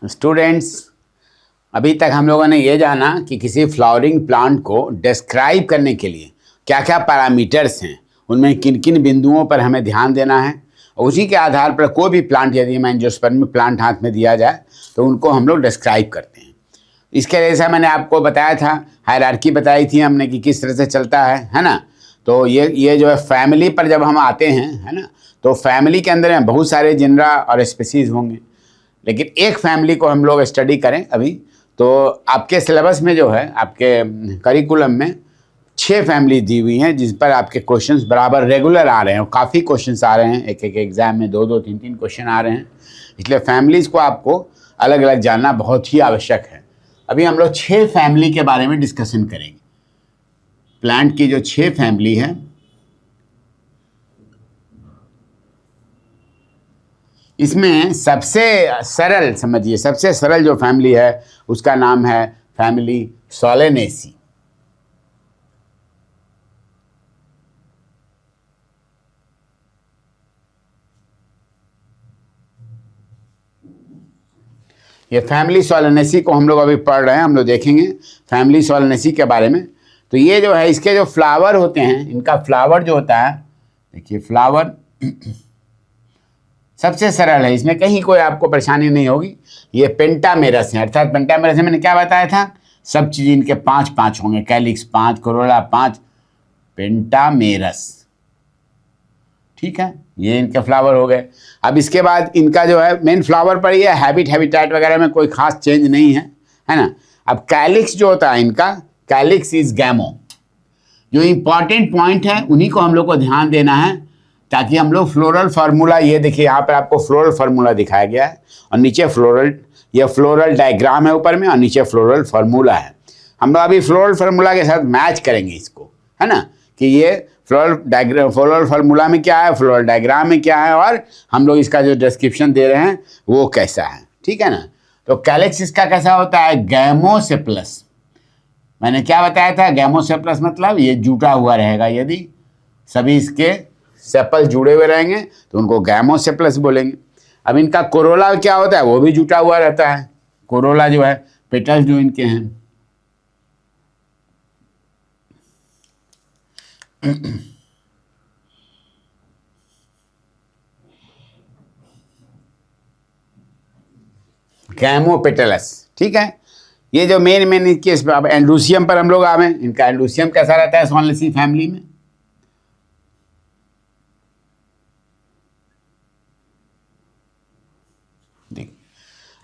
Students, अभी तक हम लोगों ने ये जाना कि किसी फ्लावरिंग प्लांट को डिस्क्राइब करने के लिए क्या क्या पैरामीटर्स हैं, उनमें किन किन बिंदुओं पर हमें ध्यान देना है। उसी के आधार पर कोई भी प्लांट, यदि हमें एंजियोस्पर्म प्लांट हाथ में दिया जाए तो उनको हम लोग डिस्क्राइब करते हैं। इसके जैसा मैंने आपको बताया था, हायरार्की बताई थी हमने कि किस तरह से चलता है ना। तो ये जो है फैमिली पर जब हम आते हैं, है ना, तो फैमिली के अंदर में बहुत सारे जिनरा और स्पीसीज होंगे, लेकिन एक फैमिली को हम लोग स्टडी करें अभी तो आपके सिलेबस में जो है, आपके करिकुलम में 6 फैमिली दी हुई हैं जिस पर आपके क्वेश्चंस बराबर रेगुलर आ रहे हैं और काफ़ी क्वेश्चंस आ रहे हैं। एक एक एग्जाम में 2-2, 3-3 क्वेश्चन आ रहे हैं, इसलिए फैमिलीज़ को आपको अलग अलग जानना बहुत ही आवश्यक है। अभी हम लोग 6 फैमिली के बारे में डिस्कशन करेंगे। प्लांट की जो 6 फैमिली है, इसमें सबसे सरल, समझिए सबसे सरल जो फैमिली है उसका नाम है फैमिली सोलेनेसी। ये फैमिली सोलेनेसी को हम लोग अभी पढ़ रहे हैं, हम लोग देखेंगे फैमिली सोलेनेसी के बारे में। तो ये जो है, इसके जो फ्लावर होते हैं, इनका फ्लावर जो होता है, देखिए फ्लावर सबसे सरल है, इसमें कहीं कोई आपको परेशानी नहीं होगी। ये पेंटामेरस है, अर्थात पेंटामेरस में मैंने क्या बताया था, सब चीज़ इनके 5-5 होंगे, कैलिक्स 5, कोरोला 5, पेंटामेरस। ठीक है, ये इनके फ्लावर हो गए। अब इसके बाद इनका जो है मेन फ्लावर पर ये हैबिटेट वगैरह में कोई खास चेंज नहीं है ना। अब कैलिक्स जो होता है इनका, कैलिक्स इज गैमो। जो इंपॉर्टेंट पॉइंट है उन्हीं को हम लोग को ध्यान देना है, ताकि हम लोग फ्लोरल फार्मूला, ये देखिए यहाँ पर आपको फ्लोरल फार्मूला दिखाया गया है और नीचे फ्लोरल, ये फ्लोरल डायग्राम है ऊपर में और नीचे फ्लोरल फार्मूला है। हम लोग अभी फ्लोरल फार्मूला के साथ मैच करेंगे इसको, है ना, कि ये फ्लोरल फार्मूला में क्या है, फ्लोरल डायग्राम में क्या है, और हम लोग इसका जो डिस्क्रिप्शन दे रहे हैं वो कैसा है। ठीक है ना। तो कैलिक्स इसका कैसा होता है, गैमोसेप्लस। मैंने क्या बताया था, गैमोसेप्लस मतलब ये जुटा हुआ रहेगा। यदि सभी इसके सेपल जुड़े हुए रहेंगे तो उनको गैमोसेप्लस बोलेंगे। अब इनका कोरोला क्या होता है, वो भी जुटा हुआ रहता है। कोरोला जो है, पेटल्स जो इनके हैं, गैमोपेटलस। ठीक है, ये जो मेन इनके, अब एंड्रूसियम पर हम लोग आवे। इनका एंड्रूसियम कैसा रहता है सोलेनेसी फैमिली में,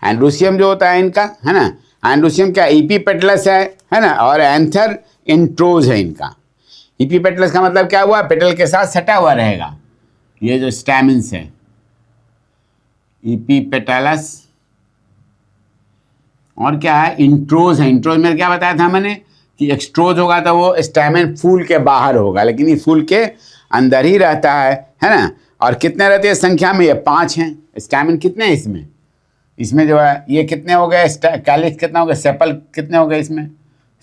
एंड्रूसियम जो होता है इनका, है ना, एंड्रूसियम क्या इपीपेटलस है ना, और एंथर इंट्रोज है इनका। इपीपेटलस का मतलब क्या हुआ, पेटल के साथ सटा हुआ रहेगा। ये जो स्टैमिन्स है, इपीपेटलस, और क्या है, इंट्रोज है। इंट्रोज में क्या बताया था मैंने कि एक्सट्रोज होगा तो वो स्टैमिन फूल के बाहर होगा, लेकिन ये फूल के अंदर ही रहता है ना। और कितने रहते हैं संख्या में, ये 5 हैं। स्टैमिन कितने हैं इसमें जो है, ये कितने हो गए, कैलिक्स कितना हो गया, सेपल कितने हो गए इसमें,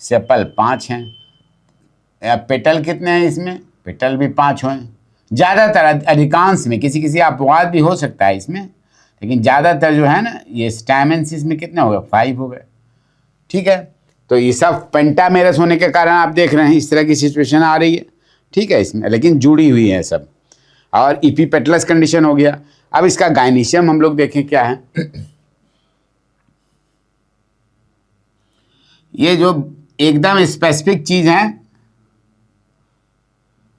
सेपल 5 हैं। पेटल कितने हैं इसमें, पेटल भी 5 हैं। ज़्यादातर, अधिकांश में, किसी अपवाद भी हो सकता है इसमें, लेकिन ज़्यादातर जो है ना, ये स्टैमेंस इसमें कितने हो गए, 5 हो गए। ठीक है, तो ये सब पेंटामेरस होने के कारण आप देख रहे हैं इस तरह की सिचुएशन आ रही है। ठीक है, इसमें लेकिन जुड़ी हुई है सब। और इपीपेटलस कंडीशन हो गया। अब इसका गायनीशियम हम लोग देखें क्या है। ये जो एकदम स्पेसिफिक चीज़ है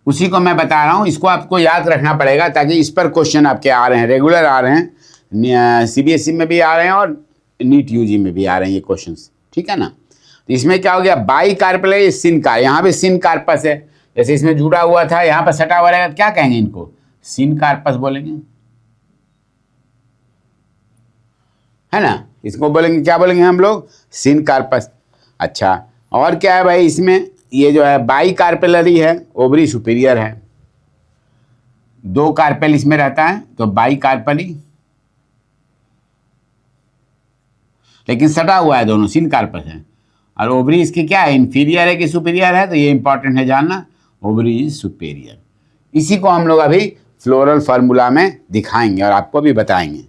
उसी को मैं बता रहा हूँ, इसको आपको याद रखना पड़ेगा, ताकि इस पर क्वेश्चन आपके आ रहे हैं, रेगुलर आ रहे हैं, सीबीएसई में भी आ रहे हैं और नीट यूजी में भी आ रहे हैं ये क्वेश्चंस। ठीक है ना। तो इसमें क्या हो गया, बाई कार्पल है, सिन कार, यहाँ पे सिन कार्पस है, जैसे इसमें जुड़ा हुआ था, यहाँ पर सटा हुआ रहेगा, क्या कहेंगे इनको, सिन कार्पस बोलेंगे, है ना। इसको बोलेंगे, क्या बोलेंगे हम लोग, सिन कार्पस। अच्छा, और क्या है भाई इसमें, ये जो है बाई कार्पेलरी है, ओवरी सुपीरियर है। 2 कार्पेल इसमें रहता है, तो बाई कार्पली, लेकिन सटा हुआ है दोनों, सिन कार्पस है। और ओवरी इसकी क्या है, इंफीरियर है कि सुपीरियर है, तो ये इंपॉर्टेंट है जानना, ओवरी इज सुपीरियर। इसी को हम लोग अभी फ्लोरल फार्मूला में दिखाएंगे और आपको भी बताएंगे।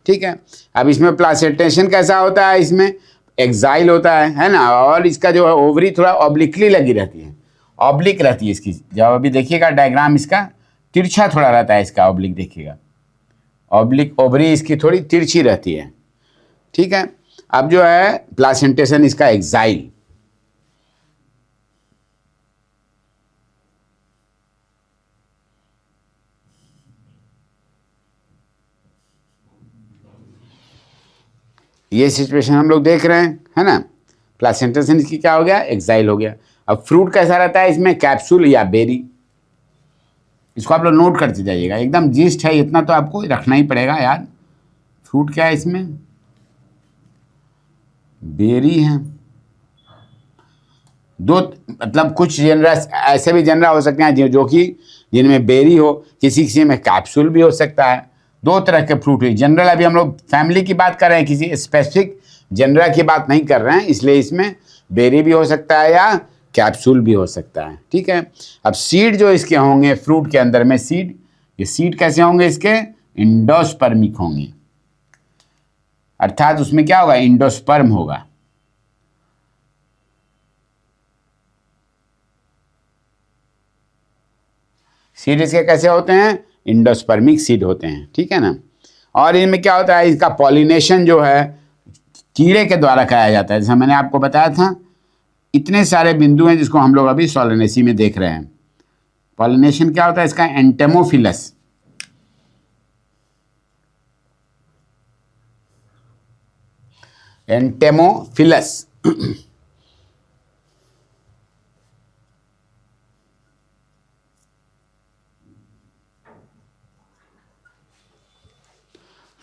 ठीक है। अब इसमें प्लासेंटेशन कैसा होता है, इसमें एक्साइल होता है ना, और इसका जो है ओवरी थोड़ा ऑब्लिकली लगी रहती है, ऑब्लिक रहती है इसकी। जब अभी देखिएगा डायग्राम इसका तिरछा थोड़ा रहता है, इसका ऑब्लिक देखिएगा, ऑब्लिक ओवरी इसकी थोड़ी तिरछी रहती है, ठीक है। अब जो है प्लासेंटेशन इसका एक्साइल, ये सिचुएशन हम लोग देख रहे हैं, है ना। प्लासेंटेशन इसकी क्या हो गया, एक्साइल हो गया। अब फ्रूट कैसा रहता है इसमें, कैप्सूल या बेरी। इसको आप लोग नोट करते जाइएगा, एकदम जिस्ट है, इतना तो आपको रखना ही पड़ेगा यार। फ्रूट क्या है इसमें, बेरी है। दो मतलब कुछ जनरा ऐसे भी जनरा हो सकते हैं जो कि जिनमें बेरी हो, किसी किसी में कैप्सूल भी हो सकता है। दो तरह के फ्रूट हुई। जनरल अभी हम लोग फैमिली की बात कर रहे हैं, किसी स्पेसिफिक जनरा की बात नहीं कर रहे हैं, इसलिए इसमें बेरी भी हो सकता है या कैप्सूल भी हो सकता है, ठीक है। अब सीड जो इसके होंगे फ्रूट के अंदर में सीड, ये सीड कैसे होंगे इसके, इंडोस्पर्मिक होंगे, अर्थात उसमें क्या होगा, इंडोस्पर्म होगा। सीड इसके कैसे होते हैं, इंडोस्पर्मिक सीड होते हैं, ठीक है ना। और इनमें क्या होता है, इसका पॉलिनेशन जो है कीड़े के द्वारा कराया जाता है। जैसा मैंने आपको बताया था, इतने सारे बिंदु हैं जिसको हम लोग अभी सोलेनेसी में देख रहे हैं। पॉलिनेशन क्या होता है इसका, एंटेमोफिलस, एंटेमोफिलस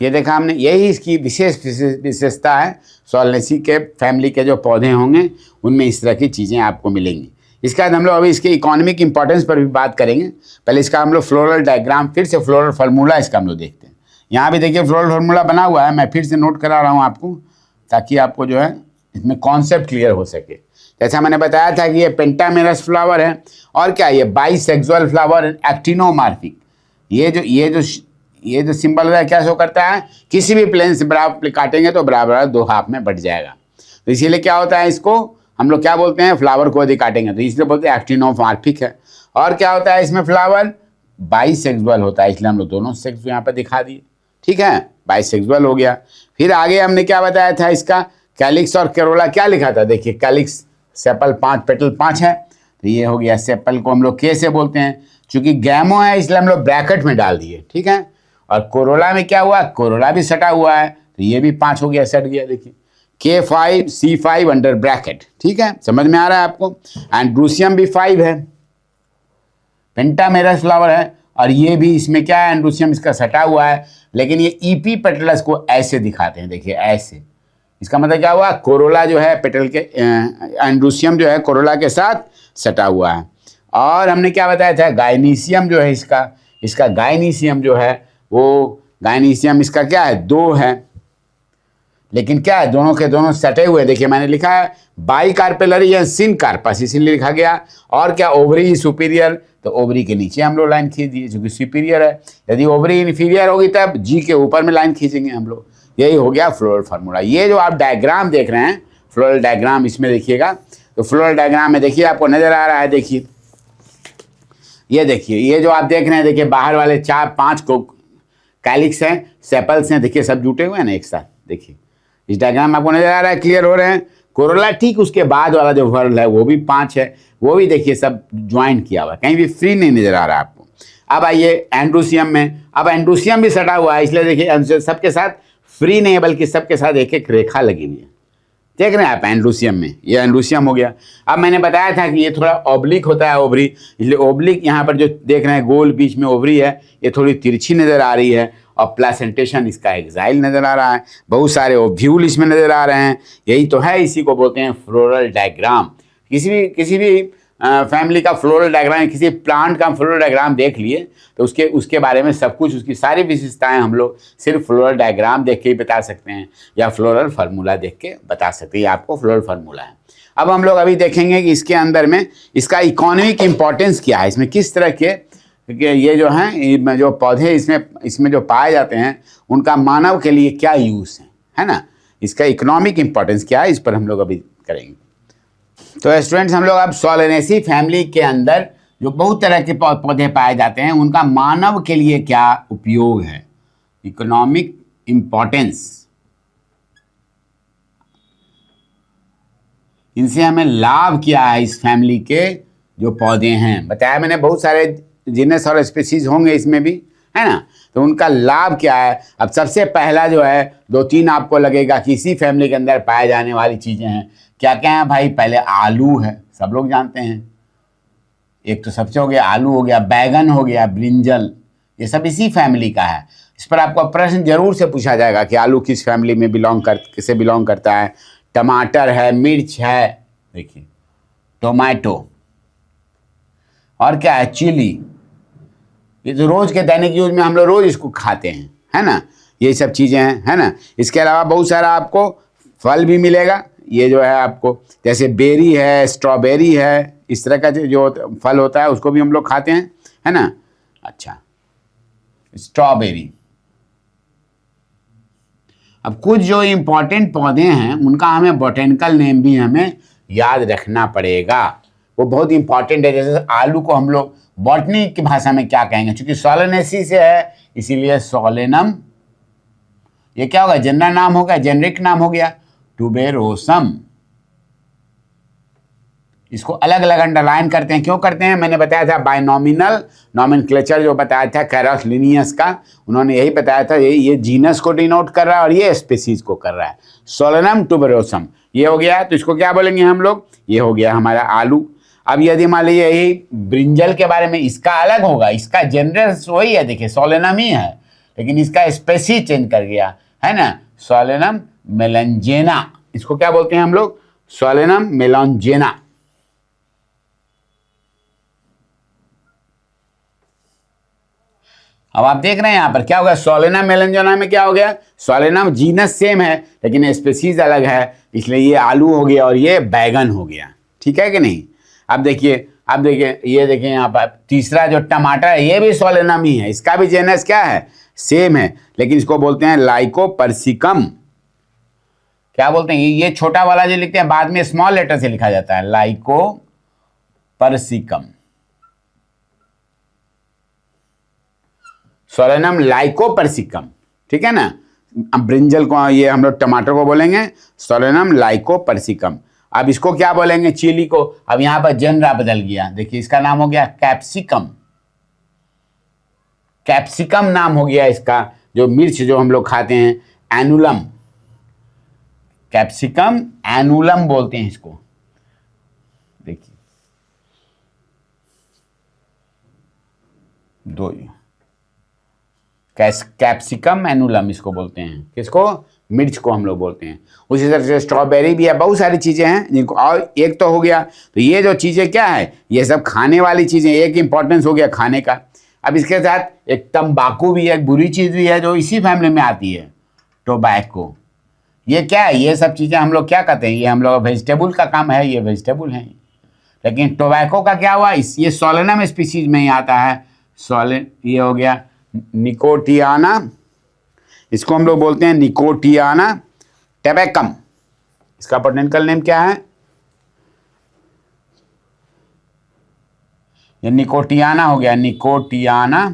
ये देखा हमने, यही इसकी विशेष विशेषता है। सोलेनेसी के फैमिली के जो पौधे होंगे उनमें इस तरह की चीज़ें आपको मिलेंगी। इसके बाद हम लोग अभी इसके इकोनॉमिक इंपॉर्टेंस पर भी बात करेंगे। पहले इसका हम लोग फ्लोरल डायग्राम, फिर से फ्लोरल फार्मूला इसका हम लोग देखते हैं। यहाँ भी देखिए फ्लोरल फार्मूला बना हुआ है, मैं फिर से नोट करा रहा हूँ आपको, ताकि आपको जो है इसमें कॉन्सेप्ट क्लियर हो सके। जैसा मैंने बताया था कि ये पेंटामेरस फ्लावर है, और क्या ये बाइसेक्सुअल फ्लावर, एक्टिनोमार्फिक। ये जो सिंबल है क्या शो करता है, किसी भी प्लेन से बराबर काटेंगे तो बराबर दो हाफ में बढ़ जाएगा। तो इसीलिए क्या होता है, इसको हम लोग क्या बोलते हैं, फ्लावर को यदि काटेंगे तो इसलिए बोलते हैं एक्टिनोमार्फिक है। और क्या होता है इसमें, फ्लावर बाइसेक्सुअल होता है, इसलिए हम लोग दोनों सेक्स यहाँ पर दिखा दिए, ठीक है, बाइसेक्सुअल हो गया। फिर आगे हमने क्या बताया था, इसका कैलिक्स और कैरोला क्या लिखा था, देखिए कैलिक्स सेपल 5 पेटल 5 है, तो ये हो गया। सेपल को हम लोग के से बोलते हैं, चूंकि गैमो है इसलिए हम लोग ब्रैकेट में डाल दिए, ठीक है। और कोरोला में क्या हुआ, कोरोला भी सटा हुआ है, तो ये भी 5 हो गया, सट गया। देखिए K5 C5 अंडर ब्रैकेट, ठीक है, समझ में आ रहा है आपको। एंड्रूसियम भी 5 है, पेंटामेरस फ्लावर है, और ये भी इसमें क्या है, एंड्रूसियम इसका सटा हुआ है, लेकिन ये ईपी पेटलस को ऐसे दिखाते हैं, देखिए ऐसे। इसका मतलब क्या हुआ, कोरोला जो है पेटल के एंड्रूसियम जो है कोरोला के साथ सटा हुआ है। और हमने क्या बताया था, गायनीसियम जो है इसका गायनीसियम जो है वो गायनीसियम इसका क्या है, 2 है, लेकिन क्या है, दोनों के दोनों सटे हुए। देखिए मैंने लिखा है बाई कार्पेलरी या सिन कार्पस, इसीलिए लिखा गया। और क्या, ओवरी सुपीरियर, तो ओवरी के नीचे हम लोग लाइन खींच दिए क्योंकि सुपीरियर है। यदि ओवरी इन्फीरियर होगी तब जी के ऊपर में लाइन खींचेंगे हम लोग। यही हो गया फ्लोरल फार्मूला। ये जो आप डायग्राम देख रहे हैं, फ्लोरल डायग्राम, इसमें देखिएगा तो फ्लोरल डायग्राम में देखिए आपको नजर आ रहा है, देखिए ये देखिए, ये जो आप देख रहे हैं, देखिए बाहर वाले 4-5 को कैलिक्स हैं, सेपल्स हैं, देखिए सब जुटे हुए हैं ना एक साथ। देखिए इस डायग्राम में आपको नजर आ रहा है, क्लियर हो रहे हैं। कोरोला ठीक उसके बाद वाला जो वर्ल है वो भी 5 है, वो भी देखिए सब ज्वाइन किया हुआ है, कहीं भी फ्री नहीं नजर आ रहा है आपको। अब आइए एंड्रूसियम में, अब एंड्रूसियम भी सटा हुआ है, इसलिए देखिए सबके साथ फ्री नहीं है, बल्कि सबके साथ एक एक रेखा लगी हुई है, देख रहे हैं आप एंड्रूसियम में। ये एंड्रूसियम हो गया। अब मैंने बताया था कि ये थोड़ा ऑब्लिक होता है ओवरी, इसलिए ओब्लिक यहाँ पर जो देख रहे हैं गोल बीच में ओवरी है, ये थोड़ी तिरछी नजर आ रही है। और प्लेसेंटेशन इसका एक्साइल नजर आ रहा है, बहुत सारे ओव्यूल इसमें नजर आ रहे हैं। यही तो है, इसी को बोलते हैं फ्लोरल डायग्राम। किसी भी फैमिली का फ्लोरल डायग्राम, किसी प्लांट का फ्लोरल डायग्राम देख लिए तो उसके बारे में सब कुछ, उसकी सारी विशेषताएं हम लोग सिर्फ फ्लोरल डायग्राम देख के ही बता सकते हैं, या फ्लोरल फार्मूला देख के बता सकते हैं। आपको फ्लोरल फार्मूला है। अब हम लोग अभी देखेंगे कि इसके अंदर में इसका इकोनॉमिक इंपॉर्टेंस क्या है, इसमें किस तरह के क्योंकि ये जो हैं जो पौधे इसमें जो पाए जाते हैं उनका मानव के लिए क्या यूज़ है ना, इसका इकोनॉमिक इम्पोर्टेंस क्या है, इस पर हम लोग अभी करेंगे। तो स्टूडेंट्स, हम लोग अब सोलेनेसी फैमिली के अंदर जो बहुत तरह के पौधे पाए जाते हैं उनका मानव के लिए क्या उपयोग है, इकोनॉमिक इम्पोर्टेंस, इनसे हमें लाभ क्या है। इस फैमिली के जो पौधे हैं, बताया मैंने बहुत सारे जीनस और स्पीसीज होंगे इसमें भी, है ना, तो उनका लाभ क्या है। अब सबसे पहला जो है 2-3 आपको लगेगा कि इसी फैमिली के अंदर पाए जाने वाली चीज़ें हैं। क्या क्या है भाई, पहले आलू है, सब लोग जानते हैं, एक तो सबसे हो गया आलू, हो गया बैगन, हो गया ब्रिंजल, ये सब इसी फैमिली का है। इस पर आपको प्रश्न जरूर से पूछा जाएगा कि आलू किस फैमिली में किसे बिलोंग करता है। टमाटर है, मिर्च है, देखिए टोमेटो, और क्या है, चिली, ये तो रोज के दैनिक यूज में हम लोग रोज इसको खाते हैं, है ना, ये सब चीज़ें हैं, है ना। इसके अलावा बहुत सारा आपको फल भी मिलेगा, ये जो है आपको जैसे बेरी है, स्ट्रॉबेरी है, इस तरह का जो फल होता है उसको भी हम लोग खाते हैं, है ना। अच्छा, स्ट्रॉबेरी। अब कुछ जो इम्पोर्टेंट पौधे हैं उनका हमें बोटेनिकल नेम भी हमें याद रखना पड़ेगा, वो बहुत इंपॉर्टेंट है। जैसे आलू को हम लोग बॉटनी की भाषा में क्या कहेंगे, क्योंकि सोलेनेसी से है इसीलिए सोलेनम। ये क्या होगा, जनरल नाम होगा, जेनरिक नाम हो गया टुबेरोसम। इसको अलग अलग अंडरलाइन करते हैं, क्यों करते हैं, मैंने बताया था बायनॉमिनल नॉमेनक्लेचर जो बताया था कैरस लिनियस का, उन्होंने यही बताया था, ये जीनस को डिनोट कर रहा है और ये स्पीसीज को कर रहा है। सोलेनम टुबेरोसम ये हो गया, तो इसको क्या बोलेंगे हम लोग, ये हो गया हमारा आलू। अब यदि मान लीजिए यही ब्रिंजल के बारे में, इसका अलग होगा, इसका जनरल वही है, देखिए सोलेनम ही है, लेकिन इसका स्पेसीज चेंज कर गया, है ना, सोलेनम मेलंजेना, इसको क्या बोलते हैं हम लोग, सोलेनम मेलंजेना। अब आप देख रहे हैं यहाँ पर क्या होगा, सोलेनम मेलंजेना में क्या हो गया, सोलेनम जीनस सेम है लेकिन स्पीसीज अलग है, इसलिए ये आलू हो गया और ये बैगन हो गया, ठीक है कि नहीं। अब देखिए ये देखिए यहाँ पर तीसरा जो टमाटर है ये भी सोलेनम ही है, इसका भी जेनस क्या है, सेम है, लेकिन इसको बोलते हैं लाइकोपर्सिकम। क्या बोलते हैं, ये छोटा वाला जो लिखते हैं बाद में स्मॉल लेटर से लिखा जाता है, लाइकोपर्सिकम, सोलेनम लाइकोपर्सिकम, ठीक है ना। ब्रिंजल को, ये हम लोग टमाटर को बोलेंगे सोलेनम लाइकोपर्सिकम। अब इसको क्या बोलेंगे, चिली को। अब यहां पर जनरा बदल गया, देखिए इसका नाम हो गया कैप्सिकम, कैप्सिकम नाम हो गया इसका, जो मिर्च जो हम लोग खाते हैं, एनुलम, कैप्सिकम एनुलम बोलते हैं इसको, देखिए दो कैप्सिकम एनुलम इसको बोलते हैं, किसको, मिर्च को हम लोग बोलते हैं। उसी तरह से स्ट्रॉबेरी भी है, बहुत सारी चीज़ें हैं जिनको, और एक तो हो गया, तो ये जो चीज़ें क्या है, ये सब खाने वाली चीज़ें, एक इंपॉर्टेंस हो गया खाने का। अब इसके साथ एक तंबाकू भी है, एक बुरी चीज़ भी है जो इसी फैमिली में आती है, टोबैको। ये क्या है, ये सब चीज़ें हम लोग क्या कहते हैं, ये हम लोग वेजिटेबल का काम है, ये वेजिटेबल है, लेकिन टोबैको का क्या हुआ, ये सोलेनम स्पीसीज में ही आता है, ये हो गया निकोटियाना, इसको हम लोग बोलते हैं निकोटियाना टैबेकम, इसका बोटेनिकल नेम क्या है, ये निकोटियाना हो गया, निकोटियाना।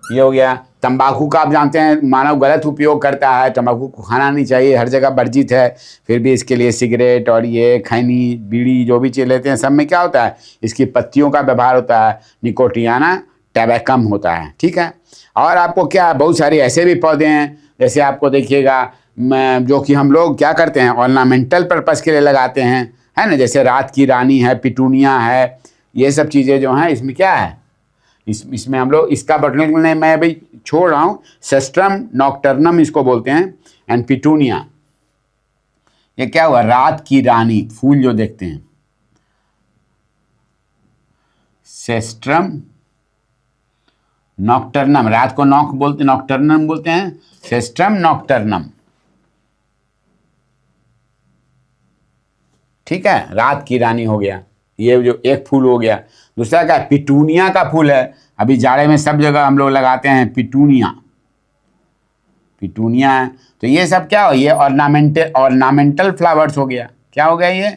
ये हो गया तंबाकू का, आप जानते हैं मानव गलत उपयोग करता है, तंबाकू को खाना नहीं चाहिए, हर जगह वर्जित है, फिर भी इसके लिए सिगरेट और ये खैनी बीड़ी जो भी चीज़ लेते हैं सब में क्या होता है, इसकी पत्तियों का व्यवहार होता है, निकोटियाना टैबेकम होता है, ठीक है। और आपको क्या, बहुत सारे ऐसे भी पौधे हैं, जैसे आपको देखिएगा जो कि हम लोग क्या करते हैं, ऑर्नामेंटल पर्पज़ के लिए लगाते हैं, है ना, जैसे रात की रानी है, पिटूनिया है, ये सब चीज़ें जो हैं इसमें क्या है, इसमें हम लोग, इसका बोटेनिकल नेम मैं अभी छोड़ रहा हूँ, सेस्ट्रम नॉक्टर्नम इसको बोलते हैं, एंड पिटूनिया। ये क्या हुआ, रात की रानी, फूल जो देखते हैं, सेस्ट्रम नॉक्टर्नम, रात को नॉक बोलते, नॉक्टर्नम बोलते हैं, सेस्ट्रम नॉक्टर्नम। ठीक है, रात की रानी हो गया, ये जो एक फूल हो गया। दूसरा क्या, पिटूनिया का फूल है, अभी जाड़े में सब जगह हम लोग लगाते हैं पिटूनिया, पिटूनिया है। तो ये सब क्या हो, ये ऑर्नामेंटल फ्लावर्स हो गया। क्या हो गया ये,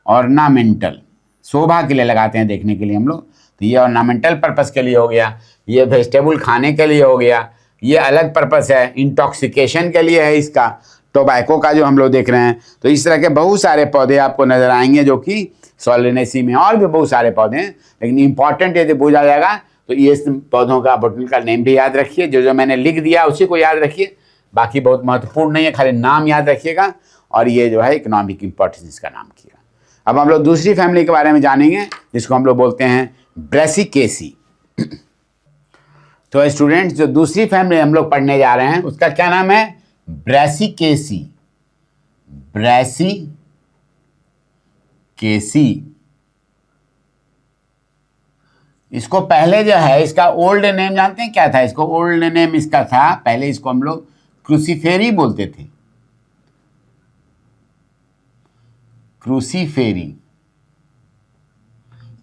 ऑर्नामेंटल, शोभा के लिए लगाते हैं, देखने के लिए हम लोग। तो ये ऑर्नामेंटल पर्पस के लिए हो गया। ये वेजिटेबल खाने के लिए हो गया, ये अलग पर्पस है, इंटॉक्सिकेशन के लिए है इसका, टोबैको का जो हम लोग देख रहे हैं। तो इस तरह के बहुत सारे पौधे आपको नजर आएंगे जो कि सोलेनेसी में, और भी बहुत सारे पौधे हैं, लेकिन इंपॉर्टेंट यदि पूछा जाएगा तो ये पौधों का बोटनिकल नेम भी याद रखिए, जो मैंने लिख दिया उसी को याद रखिए, बाकी बहुत महत्वपूर्ण नहीं है, खाली नाम याद रखिएगा, और ये जो है इकोनॉमिक इंपॉर्टेंस इसका नाम किया। अब हम लोग दूसरी फैमिली के बारे में जानेंगे, जिसको हम लोग बोलते हैं ब्रेसिकेसी। तो स्टूडेंट्स, जो दूसरी फैमिली हम लोग पढ़ने जा रहे हैं उसका क्या नाम है, ब्रेसिकेसी, ब्रेसिकेसी। इसको पहले जो है, इसका ओल्ड नेम जानते हैं क्या था, इसको ओल्ड नेम इसका था, पहले इसको हम लोग क्रूसीफेरी बोलते थे, क्रूसीफेरी,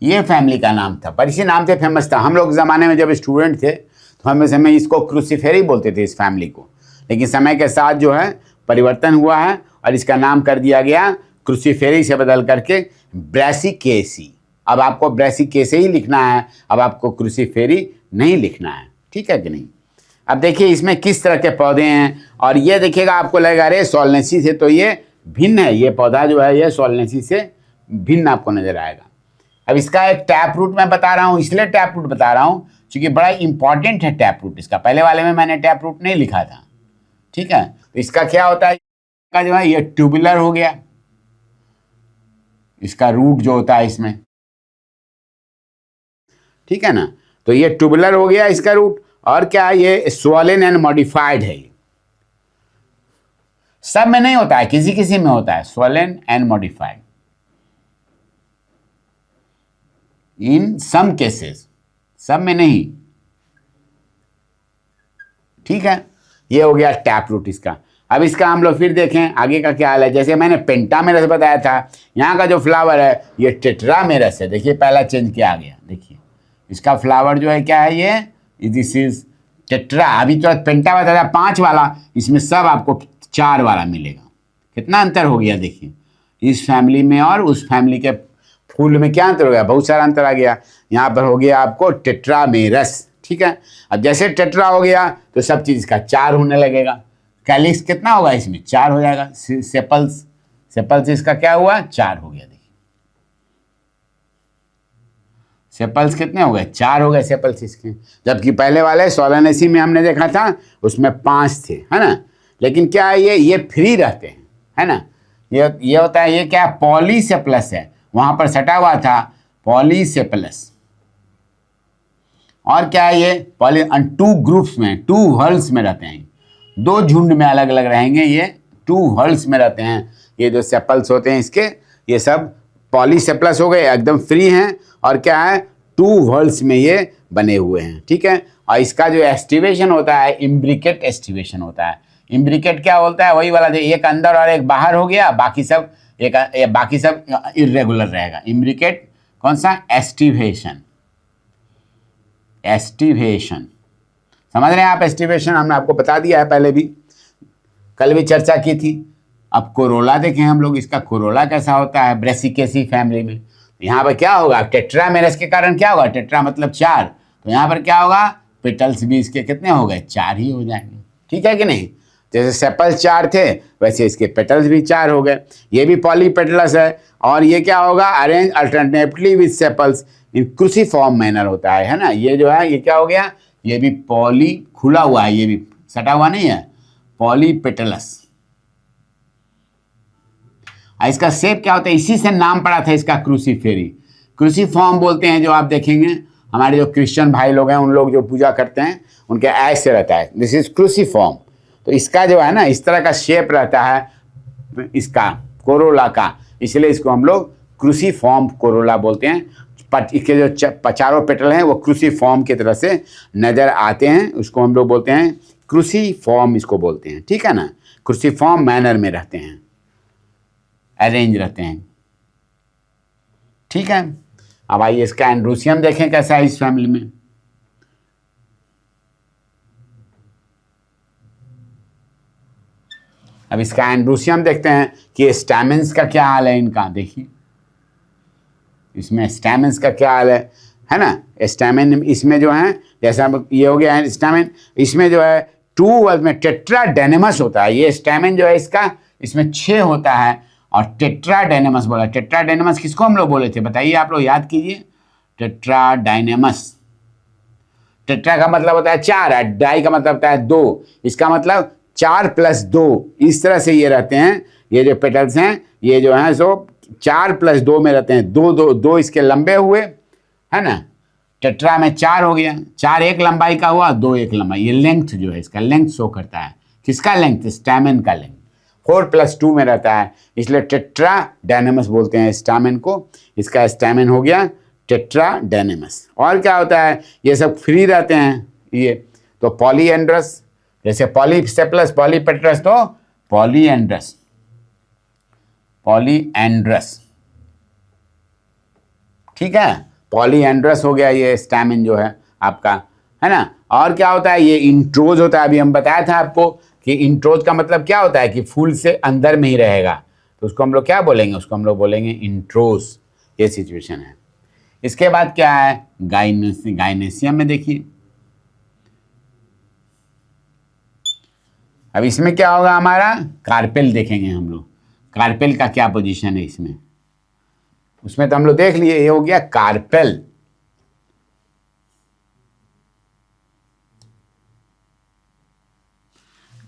ये फैमिली का नाम था, पर इसी नाम से फेमस था। हम लोग जमाने में जब स्टूडेंट थे तो हम समय इसको क्रूसीफेरी बोलते थे इस फैमिली को, लेकिन समय के साथ जो है परिवर्तन हुआ है और इसका नाम कर दिया गया क्रूसीफेरी से बदल करके ब्रेसिकेसी। अब आपको ब्रेसिकेसी ही लिखना है, अब आपको क्रूसीफेरी नहीं लिखना है, ठीक है कि नहीं। अब देखिए इसमें किस तरह के पौधे हैं, और ये देखिएगा आपको लगेगा अरे सोलनेसी से तो ये भिन्न है, ये पौधा जो है ये सोलनेसी से भिन्न आपको नजर आएगा। अब इसका एक टैप रूट मैं बता रहा हूँ, इसलिए टैप रूट बता रहा हूँ क्योंकि बड़ा इंपॉर्टेंट है टैप रूट इसका, पहले वाले में मैंने टैप रूट नहीं लिखा था, ठीक है। तो इसका क्या होता है, इसका जो है ये ट्यूबुलर हो गया, इसका रूट जो होता है इसमें, ठीक है ना। तो ये ट्यूबुलर हो गया इसका रूट, और क्या ये स्वॉलन एंड मॉडिफाइड है, सब में नहीं होता है, किसी किसी में होता है swollen and modified, in some cases, सब में नहीं, ठीक है। ये हो गया टैप रूट इसका। अब इसका हम लोग फिर देखें आगे का क्या हाल है। जैसे मैंने पेंटामेरस बताया था, यहाँ का जो फ्लावर है ये टेट्रामेरस है, देखिए पहला चेंज किया आ गया, देखिए इसका फ्लावर जो है क्या है, ये दिस इज टेट्रा। अभी तो पेंटा बताया था 5 वाला, इसमें सब आपको 4 वाला मिलेगा। कितना अंतर हो गया देखिए, इस फैमिली में और उस फैमिली के फूल में क्या अंतर हो गया, बहुत सारा अंतर आ गया। यहाँ पर हो गया आपको टेट्रामेरस, ठीक है। अब जैसे टेट्रा हो गया तो सब चीज का 4 होने लगेगा। कैलिक्स कितना होगा, इसमें 4 हो जाएगा। सेपल्स, सेपल्स इसका क्या हुआ, 4 हो गया, देखिए सेपल्स कितने हो गए, 4 हो गए सेपल्स इसके। जबकि पहले वाले सोलानेसी में हमने देखा था उसमें 5 थे, है ना। लेकिन क्या है, ये फ्री रहते हैं, है ना। ये होता है, ये क्या पॉलीसेप्लस है, वहां पर सटा हुआ था पॉलीसेप्लस। और क्या है, ये 2 ग्रुप्स में, 2 हर्ल्स में रहते हैं, 2 झुंड में अलग अलग रहेंगे, ये 2 हर्ल्स में रहते हैं। ये जो सेपल्स होते हैं इसके, ये सब पॉलीसेप्लस हो गए, एकदम फ्री हैं, और क्या है 2 हर्ल्स में ये बने हुए हैं, ठीक है। और इसका जो एस्टिवेशन होता है इम्ब्रिकेट एस्टिवेशन होता है। इम्ब्रिकेट क्या होता है, वही वाला जो एक अंदर और एक बाहर हो गया, बाकी सब बाकी सब इरेगुलर रहेगा। इम्ब्रिकेट कौन सा, एस्टिवेशन, एस्टिवेशन समझ रहे हैं आप। एस्टिवेशन हमने आपको बता दिया है, पहले भी कल भी चर्चा की थी। अब कोरोला देखें हम लोग, इसका कोरोला कैसा होता है ब्रेसिकेसी फैमिली में। यहाँ पर क्या होगा, टेट्रामेरस के कारण क्या होगा, टेट्रा मतलब 4, तो यहाँ पर क्या होगा, पेटल्स भी इसके कितने हो गए, 4 ही हो जाएंगे, ठीक है कि नहीं। जैसे सेपल्स 4 थे वैसे इसके पेटल्स भी 4 हो गए। ये भी पॉलीपेटलस है, और ये क्या होगा, arrange alternatively with sepals in cruciform manner होता है ना। ये जो है ये क्या हो गया, ये भी पॉली खुला हुआ है, ये भी सटा हुआ नहीं है, पॉलीपेटलस। इसका शेप क्या होता है, इसी से नाम पड़ा था इसका क्रूसीफेरी। क्रूसीफॉर्म बोलते हैं, जो आप देखेंगे हमारे जो क्रिश्चियन भाई लोग हैं, उन लोग जो पूजा करते हैं उनके ऐसे रहता है, दिस इज क्रूसीफॉर्म। तो इसका जो है ना इस तरह का शेप रहता है इसका कोरोला का, इसलिए इसको हम लोग क्रूसीफॉर्म कोरोला बोलते हैं। इसके जो 4 पेटल हैं वो क्रूसीफॉर्म की तरह से नजर आते हैं, उसको हम लोग बोलते हैं क्रूसीफॉर्म, इसको बोलते हैं, ठीक है ना। क्रूसीफॉर्म मैनर में रहते हैं, अरेंज रहते हैं, ठीक है। अब आइए इसका एंड्रोसियम देखें कैसा है इस फैमिली में। अब इसका एंड्रोसियम देखते हैं कि स्टैमेंस का क्या हाल है इनका। देखिए इसमें स्टैमेंस का क्या हाल है ना। स्टैमेन इसमें जो है, जैसा ये हो गया है स्टैमेन, इसमें जो है 2 में टेट्राडायनेमस होता है। ये स्टैमेन जो है इसका, इसमें 6 होता है और टेट्राडायनेमस बोला। टेट्राडायनेमस किसको हम लोग बोले थे बताइए, आप लोग याद कीजिए। टेट्राडायनेमस, टेट्रा का मतलब होता है 4 है, डाई का मतलब होता है 2। इसका मतलब 4 + 2, इस तरह से ये रहते हैं। ये जो पेटल्स हैं ये जो हैं सो 4 + 2 में रहते हैं। 2 2 2 इसके लंबे हुए है ना। टेट्रा में 4 हो गया, 4 एक लंबाई का हुआ, 2 एक लंबाई। ये लेंथ जो है इसका लेंथ शो करता है। किसका लेंथ? स्टैमेन का लेंथ। 4 + 2 में रहता है, इसलिए टेट्राडायनेमस बोलते हैं स्टैमेन को। इसका स्टैमेन हो गया टेट्राडायनेमस। और क्या होता है, ये सब फ्री रहते हैं ये। तो पॉलीएंड्रस, जैसे पॉलीसेप्लस, पॉलीपेट्रस, तो पॉलीएंड्रस, पॉलीएंड्रस, ठीक है। पॉलीएंड्रस हो गया ये स्टैमेन जो है आपका, है ना। और क्या होता है, ये इंट्रोज होता है। अभी हम बताया था आपको कि इंट्रोज का मतलब क्या होता है कि फूल से अंदर में ही रहेगा, तो उसको हम लोग क्या बोलेंगे, उसको हम लोग बोलेंगे इंट्रोज। ये सिचुएशन है। इसके बाद क्या है, गाइनेसियम में देखिए। अब इसमें क्या होगा हमारा, कार्पेल देखेंगे हम लोग। कार्पेल का क्या पोजीशन है इसमें, उसमें तो हम लोग देख लिए। ये हो गया कार्पेल।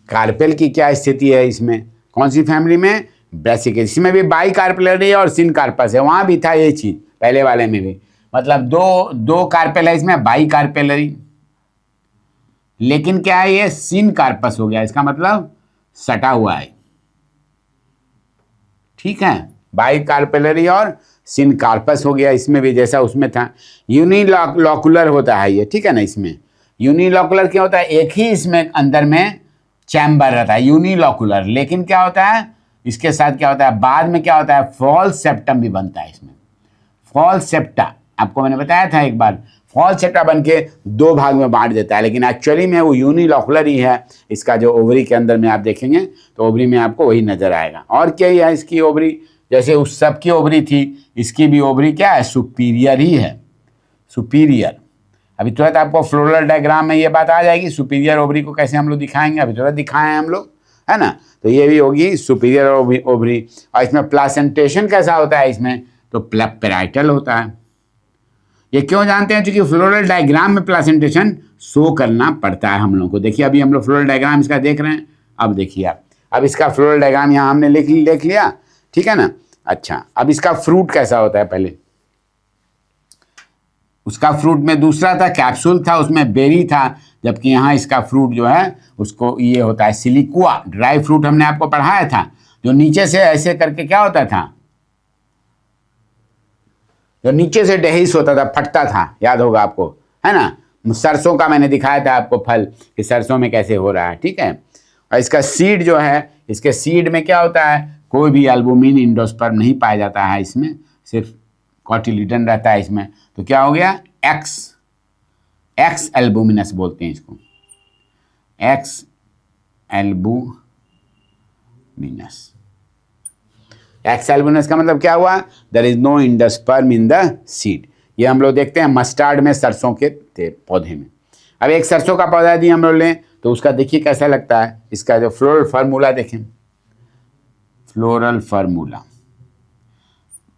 कार्पेल की क्या स्थिति है इसमें, कौन सी फैमिली में, ब्रैसिकेस। इसमें भी बाई कार्पेलरी और सिन कार्पस है, वहां भी था ये चीज पहले वाले में भी। मतलब दो कार्पेल है इसमें, बाई कार्पेलरी। लेकिन क्या है, ये सिन कार्पस हो गया, इसका मतलब सटा हुआ है, ठीक है। बाई कार्पेलरी और सिन कार्पस हो गया इसमें भी, जैसा उसमें था। यूनिलॉकुलर होता है ये, ठीक है ना। इसमें यूनिलॉकुलर क्या होता है, एक ही इसमें अंदर में चैम्बर रहता है, यूनिलॉकुलर। लेकिन क्या होता है इसके साथ, क्या होता है बाद में, क्या होता है फॉल्स सेप्टम भी बनता है इसमें। फॉल्स सेप्टा आपको मैंने बताया था एक बार, फॉल्स सेप्टा बन के 2 भाग में बांट देता है, लेकिन एक्चुअली में वो यूनिलॉकुलर ही है। इसका जो ओवरी के अंदर में आप देखेंगे तो ओवरी में आपको वही नजर आएगा। और क्या ही है इसकी ओवरी, जैसे उस सब की ओवरी थी, इसकी भी ओवरी क्या है, सुपीरियर ही है, सुपीरियर। अभी तुरंत आपको फ्लोरल डायग्राम में ये बात आ जाएगी, सुपीरियर ओवरी को कैसे हम लोग दिखाएंगे, अभी तुरंत दिखाए हैं हम लोग, है ना। तो ये भी होगी सुपीरियर ओवरी। और इसमें प्लासेंटेशन कैसा होता है इसमें, तो पेराइटल होता है। ये क्यों जानते हैं, क्योंकि फ्लोरल डायग्राम में प्लासेंटेशन शो करना पड़ता है हम लोग को। देखिए अभी हम लोग फ्लोरल डायग्राम इसका देख रहे हैं। अब देखिए आप, अब इसका फ्लोरल डायग्राम यहाँ हमने लिख लिया, ठीक है ना। अच्छा, अब इसका फ्रूट कैसा होता है, पहले उसका फ्रूट में दूसरा था, कैप्सूल था, उसमें बेरी था। जबकि यहाँ इसका फ्रूट जो है उसको ये होता है सिलिकुआ। ड्राई फ्रूट हमने आपको पढ़ाया था, जो नीचे से ऐसे करके क्या होता था, जो नीचे से डेहिस होता था, फटता था, याद होगा आपको, है ना। सरसों का मैंने दिखाया था आपको फल, कि सरसों में कैसे हो रहा है, ठीक है। और इसका सीड जो है, इसके सीड में क्या होता है, कोई भी एल्बुमिन इंडोस्पर्म नहीं पाया जाता है इसमें, सिर्फ कॉटिलिडन रहता है इसमें। तो क्या हो गया, एक्स एल्बुमिनस बोलते हैं इसको, एक्स एल्बुमिनस। एक्स एल्बुमिनस का मतलब क्या हुआ, there is no endosperm in the seed. ये हम लोग देखते हैं मस्टर्ड में, सरसों के पौधे में। अब एक सरसों का पौधा यदि हम लोग लें तो उसका देखिए कैसा लगता है। इसका जो फ्लोरल फार्मूला देखें, फ्लोरल फार्मूला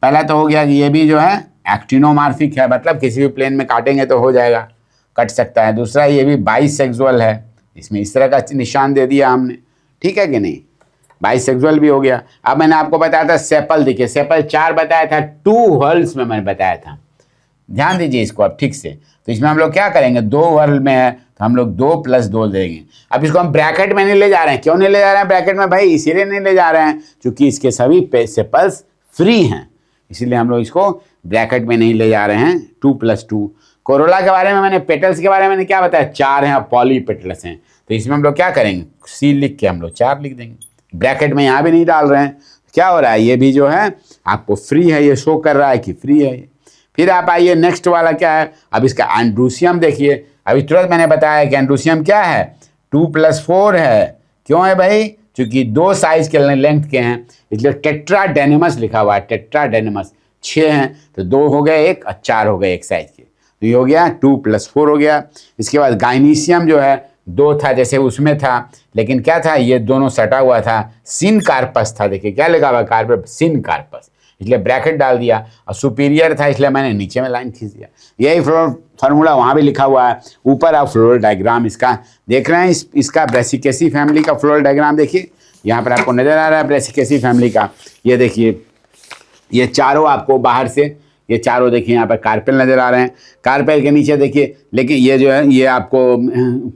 पहला तो हो गया कि ये भी जो है एक्टिनोमार्फिक है, मतलब किसी भी प्लेन में काटेंगे तो हो जाएगा, कट सकता है। दूसरा ये भी बाइसेक्सुअल है, इसमें इस तरह का निशान दे दिया हमने, ठीक है कि नहीं, बाइसेक्सुअल भी हो गया। अब मैंने आपको बताया था सेपल, देखिए सेपल 4 बताया था, 2 वर्ल्स में मैंने बताया था, ध्यान दीजिए इसको अब ठीक से। तो इसमें हम लोग क्या करेंगे, 2 वर्ल्ड में है तो हम लोग 2 + 2 देंगे। अब इसको हम ब्रैकेट में नहीं ले जा रहे हैं, क्यों नहीं ले जा रहे हैं ब्रैकेट में भाई, इसीलिए नहीं ले जा रहे हैं क्योंकि इसके सभी सेपल्स फ्री हैं, इसीलिए हम लोग इसको ब्रैकेट में नहीं ले जा रहे हैं। 2 + 2। कोरोला के बारे में मैंने, पेटल्स के बारे में मैंने क्या बताया, 4 हैं, पॉलीपेटल्स हैं। तो इसमें हम लोग क्या करेंगे, सी लिख के हम लोग 4 लिख देंगे, ब्रैकेट में यहाँ भी नहीं डाल रहे हैं। क्या हो रहा है, ये भी जो है आपको फ्री है, ये शो कर रहा है कि फ्री है। फिर आप आइए नेक्स्ट वाला क्या है, अब इसका एंड्रूसियम देखिए। अभी तुरंत मैंने बताया कि एंड्रूसियम क्या है, 2+4 है। क्यों है भाई, क्योंकि 2 साइज के लेंथ के हैं, इसलिए टेट्राडेनिमस लिखा हुआ है, टेट्राडेनिमस। 6 हैं तो 2 हो गए 1 और 4 हो गए एक साइज के, तो ये हो गया 2+4 हो गया। इसके बाद गाइनीशियम जो है 2 था जैसे उसमें था, लेकिन क्या था, ये दोनों सटा हुआ था, सिनकार्पस था। देखिए क्या लिखा हुआ कार्पस, सिनकार्पस, इसलिए ब्रैकेट डाल दिया। और सुपीरियर था इसलिए मैंने नीचे में लाइन खींच दिया। यही फार्मूला वहाँ भी लिखा हुआ है ऊपर। आप फ्लोरल डायग्राम इसका देख रहे हैं, इसका ब्रेसिकेसी फैमिली का फ्लोरल डायग्राम देखिए, यहाँ पर आपको नजर आ रहा है ब्रेसिकेसी फैमिली का। ये देखिए, ये चारों आपको बाहर से, ये चारों देखिए यहाँ पर कार्पेल नजर आ रहे हैं, कार्पेल के नीचे देखिए, लेकिन ये जो है ये आपको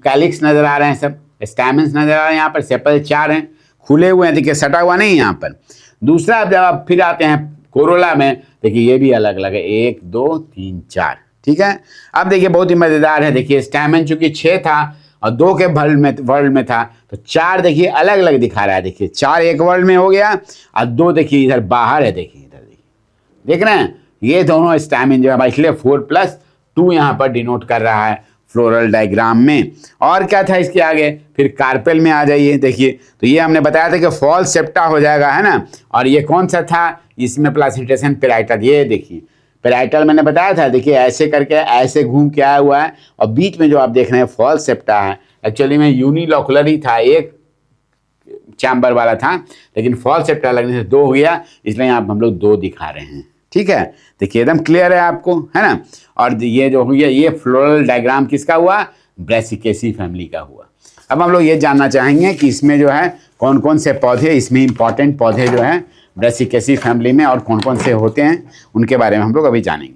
कैलिक्स नजर आ रहे हैं, सब स्टैमेंस नजर आ रहे हैं। यहाँ पर सेपल 4 हैं, खुले हुए हैं, देखिए सटा हुआ नहीं यहाँ पर। दूसरा जब आप फिर आते हैं कोरोला में, देखिए ये भी अलग अलग है, 1 2 3 4, ठीक है। अब देखिए बहुत ही मजेदार है, देखिए स्टैमेन चूंकि 6 था और 2 के वर्ल्ड में था, तो 4 देखिए अलग अलग दिखा रहा है। देखिए 4 एक वर्ल्ड में हो गया और 2 देखिए इधर बाहर है, देखिए इधर देखिए, देख रहे हैं, ये दोनों स्टैमिन जो है, इसलिए 4+2 यहाँ पर डिनोट कर रहा है फ्लोरल डायग्राम में। और क्या था इसके आगे, फिर कार्पेल में आ जाइए, देखिए तो ये हमने बताया था कि फॉल सेप्टा हो जाएगा, है ना। और ये कौन सा था, इसमें प्लासिटेशन पेराइटल, ये देखिए पेराइटल मैंने बताया था, देखिए ऐसे करके ऐसे घूम के आया हुआ है, और बीच में जो आप देख रहे हैं फॉल सेप्टा है, एक्चुअली में यूनिलोकुलर ही था, एक चैम्बर वाला था, लेकिन फॉल सेप्टा लगने से 2 हो गया, इसलिए यहाँ हम लोग 2 दिखा रहे हैं, ठीक है। देखिए एकदम क्लियर है आपको, है ना। और ये जो हुआ, ये फ्लोरल डायग्राम किसका हुआ, ब्रेसिकेसी फैमिली का हुआ। अब हम लोग ये जानना चाहेंगे कि इसमें जो है कौन कौन से पौधे, इसमें इंपॉर्टेंट पौधे जो हैं ब्रेसिकेसी फैमिली में और कौन कौन से होते हैं, उनके बारे में हम लोग अभी जानेंगे।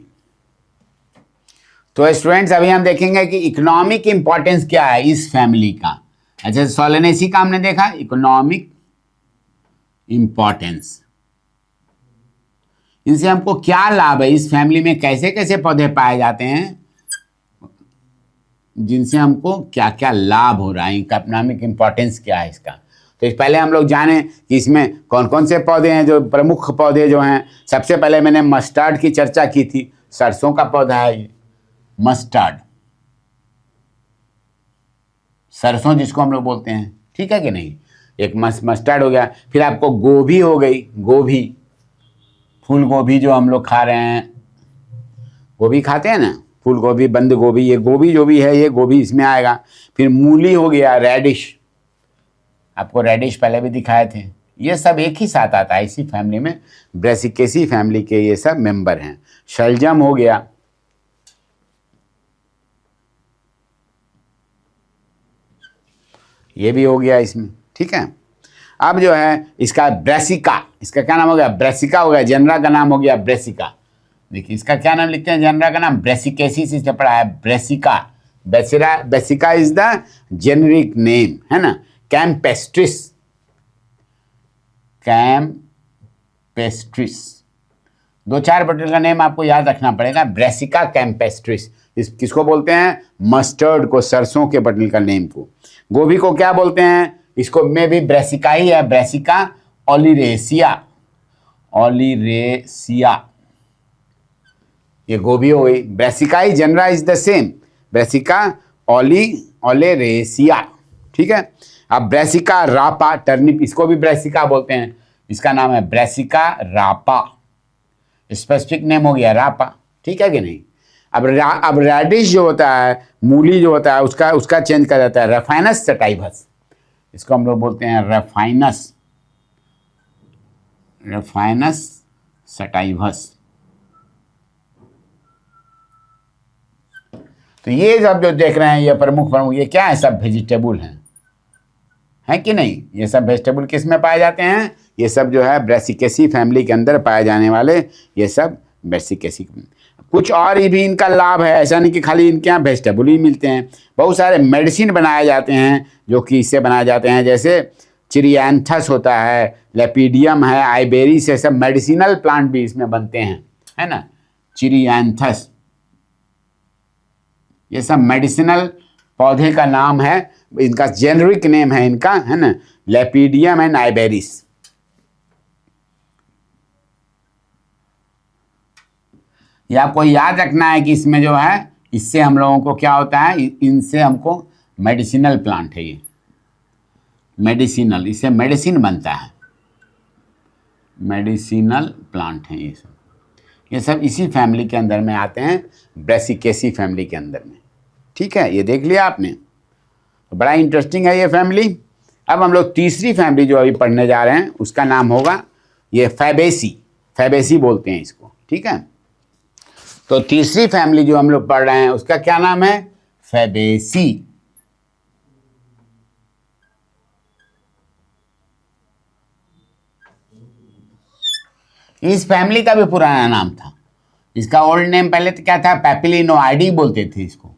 तो स्टूडेंट्स अभी हम देखेंगे कि इकोनॉमिक इंपॉर्टेंस क्या है इस फैमिली का। अच्छा, सोलेनेसी का हमने देखा, इकोनॉमिक इंपॉर्टेंस, इनसे हमको क्या लाभ है, इस फैमिली में कैसे कैसे पौधे पाए जाते हैं, जिनसे हमको क्या क्या लाभ हो रहा है, इकोनॉमिक इंपॉर्टेंस क्या है इसका। तो इस पहले हम लोग जाने कि इसमें कौन कौन से पौधे हैं, जो प्रमुख पौधे जो हैं। सबसे पहले मैंने मस्टर्ड की चर्चा की थी, सरसों का पौधा है ये मस्टर्ड, सरसों जिसको हम लोग बोलते हैं, ठीक है कि नहीं। एक मस्टर्ड हो गया, फिर आपको गोभी हो गई, गोभी, फूल गोभी जो हम लोग खा रहे हैं, गोभी खाते हैं ना, फूल गोभी, बंद गोभी, ये गोभी जो भी है ये गोभी इसमें आएगा। फिर मूली हो गया, रेडिश, आपको रेडिश पहले भी दिखाए थे, ये सब एक ही साथ आता है इसी फैमिली में, ब्रेसिकेसी फैमिली के ये सब मेंबर हैं। शलजम हो गया, ये भी हो गया इसमें, ठीक है। अब जो है इसका ब्रेसिका, इसका क्या नाम हो गया, ब्रेसिका हो गया, जनरा का नाम हो गया ब्रेसिका। देखिए इसका क्या नाम लिखते हैं, जनरा का नाम ब्रेसिकेसिस, इससे पढ़ा है Brassica, Brassica is the generic name, है ना। कैम्पेस्ट्रिस, कैम्पेस्ट्रिस, 2-4 बटल का नेम आपको याद रखना पड़ेगा, ब्रेसिका कैम्पेस्ट्रिस। इस किसको बोलते हैं, मस्टर्ड को, सरसों के बटल का नेम को। गोभी को क्या बोलते हैं, इसको में भी ब्रेसिका ही है, ब्रेसिका ओलिरेसिया, ओलिरेसिया, ये गोभी हो गई। ब्रेसिका ही genera is the same, brassica oleracea, ठीक है। अब ब्रेसिका रापा, टर्निप, इसको भी ब्रेसिका बोलते हैं, इसका नाम है ब्रेसिका रापा, स्पेसिफिक नेम हो गया रापा, ठीक है कि नहीं। अब रेडिश जो होता है, मूली जो होता है, उसका चेंज कर जाता है, रेफाइनस सटाइवस, इसको हम लोग बोलते हैं रेफाइनस सटाइवस। तो ये सब जो देख रहे हैं ये प्रमुख ये क्या है, सब वेजिटेबल हैं कि नहीं। ये सब वेजिटेबल किस में पाए जाते हैं, ये सब जो है ब्रेसिकेसी फैमिली के अंदर पाए जाने वाले ये सब ब्रेसिकेसी। कुछ और ही भी इनका लाभ है, ऐसा नहीं कि खाली इनके यहाँ वेजिटेबल ही मिलते हैं, बहुत सारे मेडिसिन बनाए जाते हैं जो कि इससे बनाए जाते हैं, जैसे चिरियांथस होता है, लेपिडियम है, आइबेरिस है, सब मेडिसिनल प्लांट भी इसमें बनते हैं, है ना। चिरियांथस, ये सब मेडिसिनल पौधे का नाम है, इनका जेनरिक नेम है इनका, है ना, लेपिडियम एंड आइबेरिस। ये आपको याद रखना है कि इसमें जो है, इससे हम लोगों को क्या होता है, इनसे हमको मेडिसिनल प्लांट है ये, मेडिसिनल, इससे मेडिसिन बनता है, मेडिसिनल प्लांट है ये सब इसी फैमिली के अंदर में आते हैं, ब्रेसिकेसी फैमिली के अंदर में। ठीक है, ये देख लिया आपने, तो बड़ा इंटरेस्टिंग है ये फैमिली। अब हम लोग तीसरी फैमिली जो अभी पढ़ने जा रहे हैं उसका नाम होगा ये फैबेसी, फैबेसी बोलते हैं इसको। ठीक है, तो तीसरी फैमिली जो हम लोग पढ़ रहे हैं उसका क्या नाम है, फैबेसी। इस फैमिली का भी पुराना नाम था, इसका ओल्ड नेम पहले तो क्या था, पैपिलिनोआइडी बोलते थे इसको,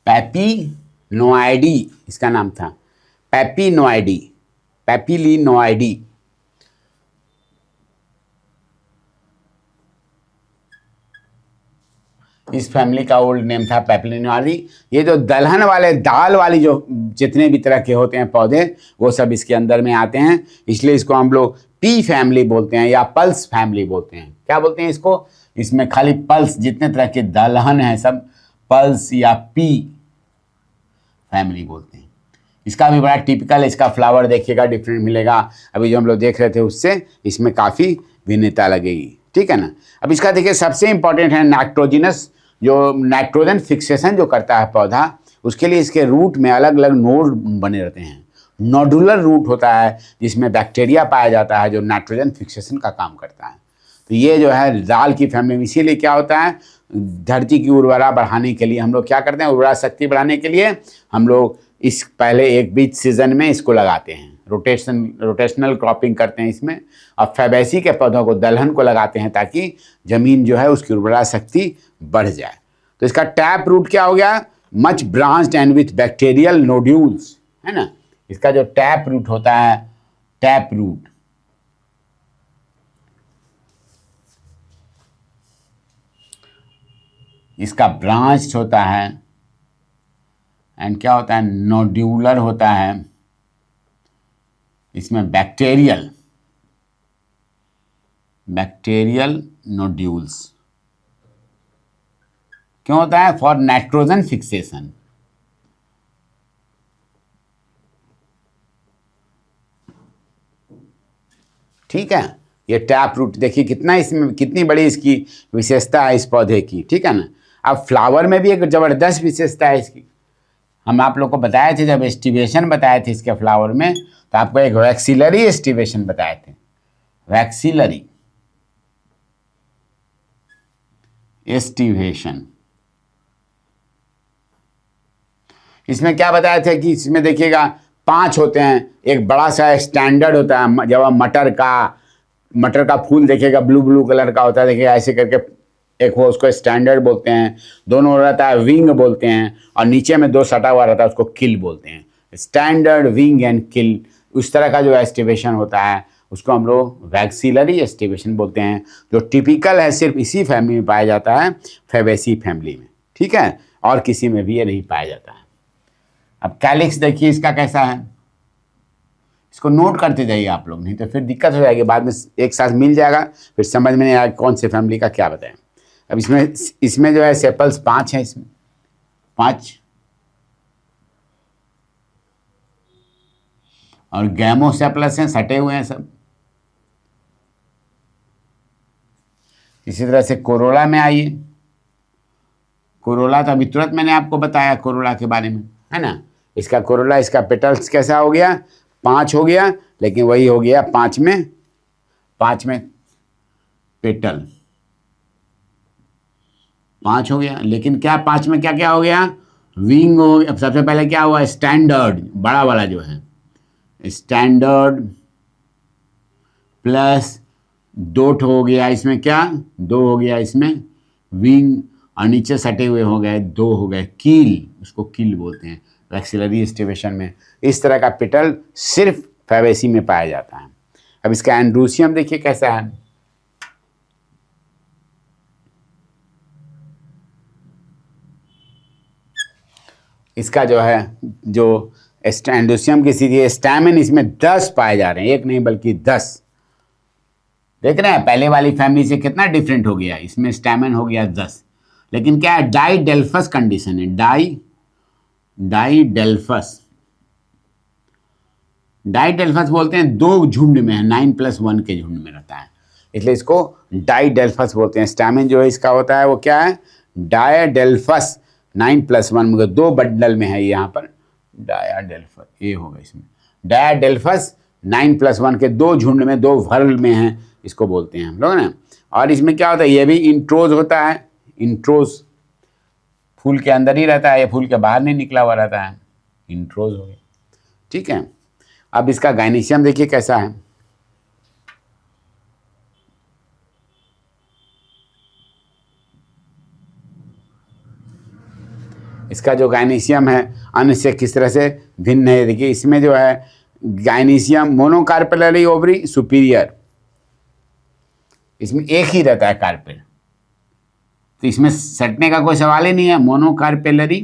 पैपिनोआइडी इसका नाम था, पैपिनोआइडी, पैपिलिनोआइडी। इस फैमिली का ओल्ड नेम था पैपिलिनोआइडी। ये जो दलहन वाले, दाल वाली जो जितने भी तरह के होते हैं पौधे, वो सब इसके अंदर में आते हैं, इसलिए इसको हम लोग पी फैमिली बोलते हैं या पल्स फैमिली बोलते हैं। क्या बोलते हैं इसको, इसमें खाली पल्स, जितने तरह के दलहन हैं सब पल्स या पी फैमिली बोलते हैं। इसका भी बड़ा टिपिकल, इसका फ्लावर देखिएगा डिफरेंट मिलेगा, अभी जो हम लोग देख रहे थे उससे इसमें काफ़ी भिन्नता लगेगी। ठीक है ना। अब इसका देखिए सबसे इंपॉर्टेंट है नाइट्रोजिनस, जो नाइट्रोजन फिक्सेशन जो करता है पौधा, उसके लिए इसके रूट में अलग अलग नोड बने रहते हैं। नोडुलर रूट होता है जिसमें बैक्टीरिया पाया जाता है जो नाइट्रोजन फिक्सेशन का काम करता है। तो ये जो है दाल की फैमिली में, इसीलिए क्या होता है, धरती की उर्वरा बढ़ाने के लिए हम लोग क्या करते हैं, उर्वरा शक्ति बढ़ाने के लिए हम लोग इस पहले एक बीच सीजन में इसको लगाते हैं, रोटेशनल क्रॉपिंग करते हैं इसमें। अब फैबेसी के पौधों को, दलहन को लगाते हैं ताकि ज़मीन जो है उसकी उर्वरा शक्ति बढ़ जाए। तो इसका टैप रूट क्या हो गया, much branched and with bacterial nodules, है ना। इसका जो टैप रूट होता है, टैप रूट, इसका ब्रांच होता है एंड क्या होता है, नोड्यूलर होता है, इसमें बैक्टीरियल नोड्यूल्स। क्यों होता है, फॉर नाइट्रोजन फिक्सेशन। ठीक है, ये टैप रूट देखिए कितना, इसमें कितनी बड़ी इसकी विशेषता है इस पौधे की। ठीक है ना। अब फ्लावर में भी एक ज़बरदस्त विशेषता है इसकी। हम आप लोग को बताए थे, जब एस्टिवेशन बताए थे इसके फ्लावर में, तो आपको एक वैक्सिलरी एस्टिवेशन बताए थे, वैक्सिलरी एस्टिवेशन। इसमें क्या बताया था कि इसमें देखिएगा 5 होते हैं, एक बड़ा सा स्टैंडर्ड होता है, जब आप मटर का फूल देखिएगा ब्लू कलर का होता है, देखिएगा ऐसे करके एक हो, उसको स्टैंडर्ड बोलते हैं। दोनों रहता है विंग बोलते हैं, और नीचे में 2 सटा हुआ रहता है उसको किल बोलते हैं। स्टैंडर्ड, विंग एंड किल, उस तरह का जो एस्टिवेशन होता है उसको हम लोग वैक्सिलरी एस्टिवेशन बोलते हैं, जो टिपिकल है, सिर्फ इसी फैमिली में पाया जाता है, फैबेसी फैमिली में। ठीक है, और किसी में भी ये नहीं पाया जाता है। अब कैलिक्स देखिए इसका कैसा है, इसको नोट करते जाइए आप लोग, नहीं तो फिर दिक्कत हो जाएगी, बाद में एक साथ मिल जाएगा, फिर समझ में नहीं आएगा कौन से फैमिली का क्या बताएं। अब इसमें जो है सेपल्स 5 हैं, इसमें 5, और गैमोसेपलस हैं, सटे हुए हैं सब। इसी तरह से कोरोला में आइए, कोरोला तो अभी तुरंत मैंने आपको बताया कोरोला के बारे में, है ना। इसका कोरोला, इसका पेटल्स कैसा हो गया, 5 हो गया, लेकिन वही हो गया 5 में पेटल 5 हो गया, लेकिन क्या 5 में क्या क्या हो गया, विंग हो गया। सबसे पहले क्या हुआ, स्टैंडर्ड, बड़ा वाला जो है स्टैंडर्ड, प्लस 2 हो गया इसमें, क्या 2 हो गया इसमें विंग, और नीचे सटे हुए हो गए 2 हो गए कील, उसको कील बोलते हैं वैक्सिलरी एस्टिवेशन में। इस तरह का पेटल सिर्फ फैबेसी में पाया जाता है। अब इसका एंड्रूसियम देखिए कैसा है, इसका जो है, जो एंड्रूसियम की सीधी स्टैमेन, इसमें 10 पाए जा रहे हैं, एक नहीं बल्कि 10। देख रहे हैं पहले वाली फैमिली से कितना डिफरेंट हो गया, इसमें स्टैमेन हो गया 10, लेकिन क्या है डाइडेल्फस कंडीशन है, डाइडेल्फस बोलते हैं दो झुंड में है, 9+1 के झुंड में रहता है, इसलिए इसको डाइडेल्फस बोलते हैं। स्टैमेन जो है इसका होता है वो क्या है डायडेल्फस 9+1 मगर दो बंडल में है यहाँ पर, डायडेल्फस ये होगा इसमें, डायडेल्फस 9+1 के दो झुंड में दो वर्ल में है, इसको बोलते हैं हम लोग ना। और इसमें क्या होता है ये भी इंट्रोज होता है, इंट्रोज फूल के अंदर ही रहता है, ये फूल के बाहर नहीं निकला हुआ रहता है, इंट्रोज हो गया। ठीक है, अब इसका गाइनीशियम देखिए कैसा है, इसका जो गाइनीशियम है अन्य से किस तरह से भिन्न है। देखिए इसमें जो है गाइनीशियम मोनोकार्पेलरी ओवरी सुपीरियर, इसमें एक ही रहता है कार्पेल, तो इसमें सटने का कोई सवाल ही नहीं है, मोनोकार्पेलरी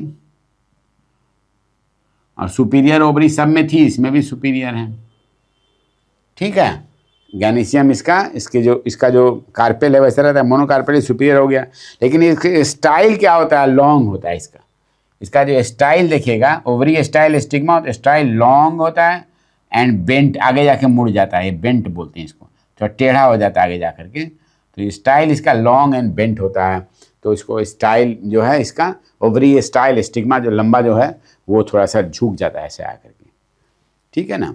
और सुपीरियर ओवरी सब में थी, इसमें भी सुपीरियर है। ठीक है, गैनीशियम इसका जो कार्पेल है वैसा रहता है, मोनोकार्पेल सुपीरियर हो गया, लेकिन इसका स्टाइल क्या होता है लॉन्ग होता है। इसका जो स्टाइल देखिएगा ovary style stigma style long होता है एंड बेंट आगे जाके मुड़ जाता है, ये बेंट बोलते हैं इसको, तो टेढ़ा हो जाता है आगे जा करके, तो स्टाइल इसका लॉन्ग एंड बेंट होता है, तो इसको स्टाइल जो है इसका ओवरी स्टाइल स्टिग्मा जो लंबा जो है वो थोड़ा सा झुक जाता है ऐसे आकर के। ठीक है ना,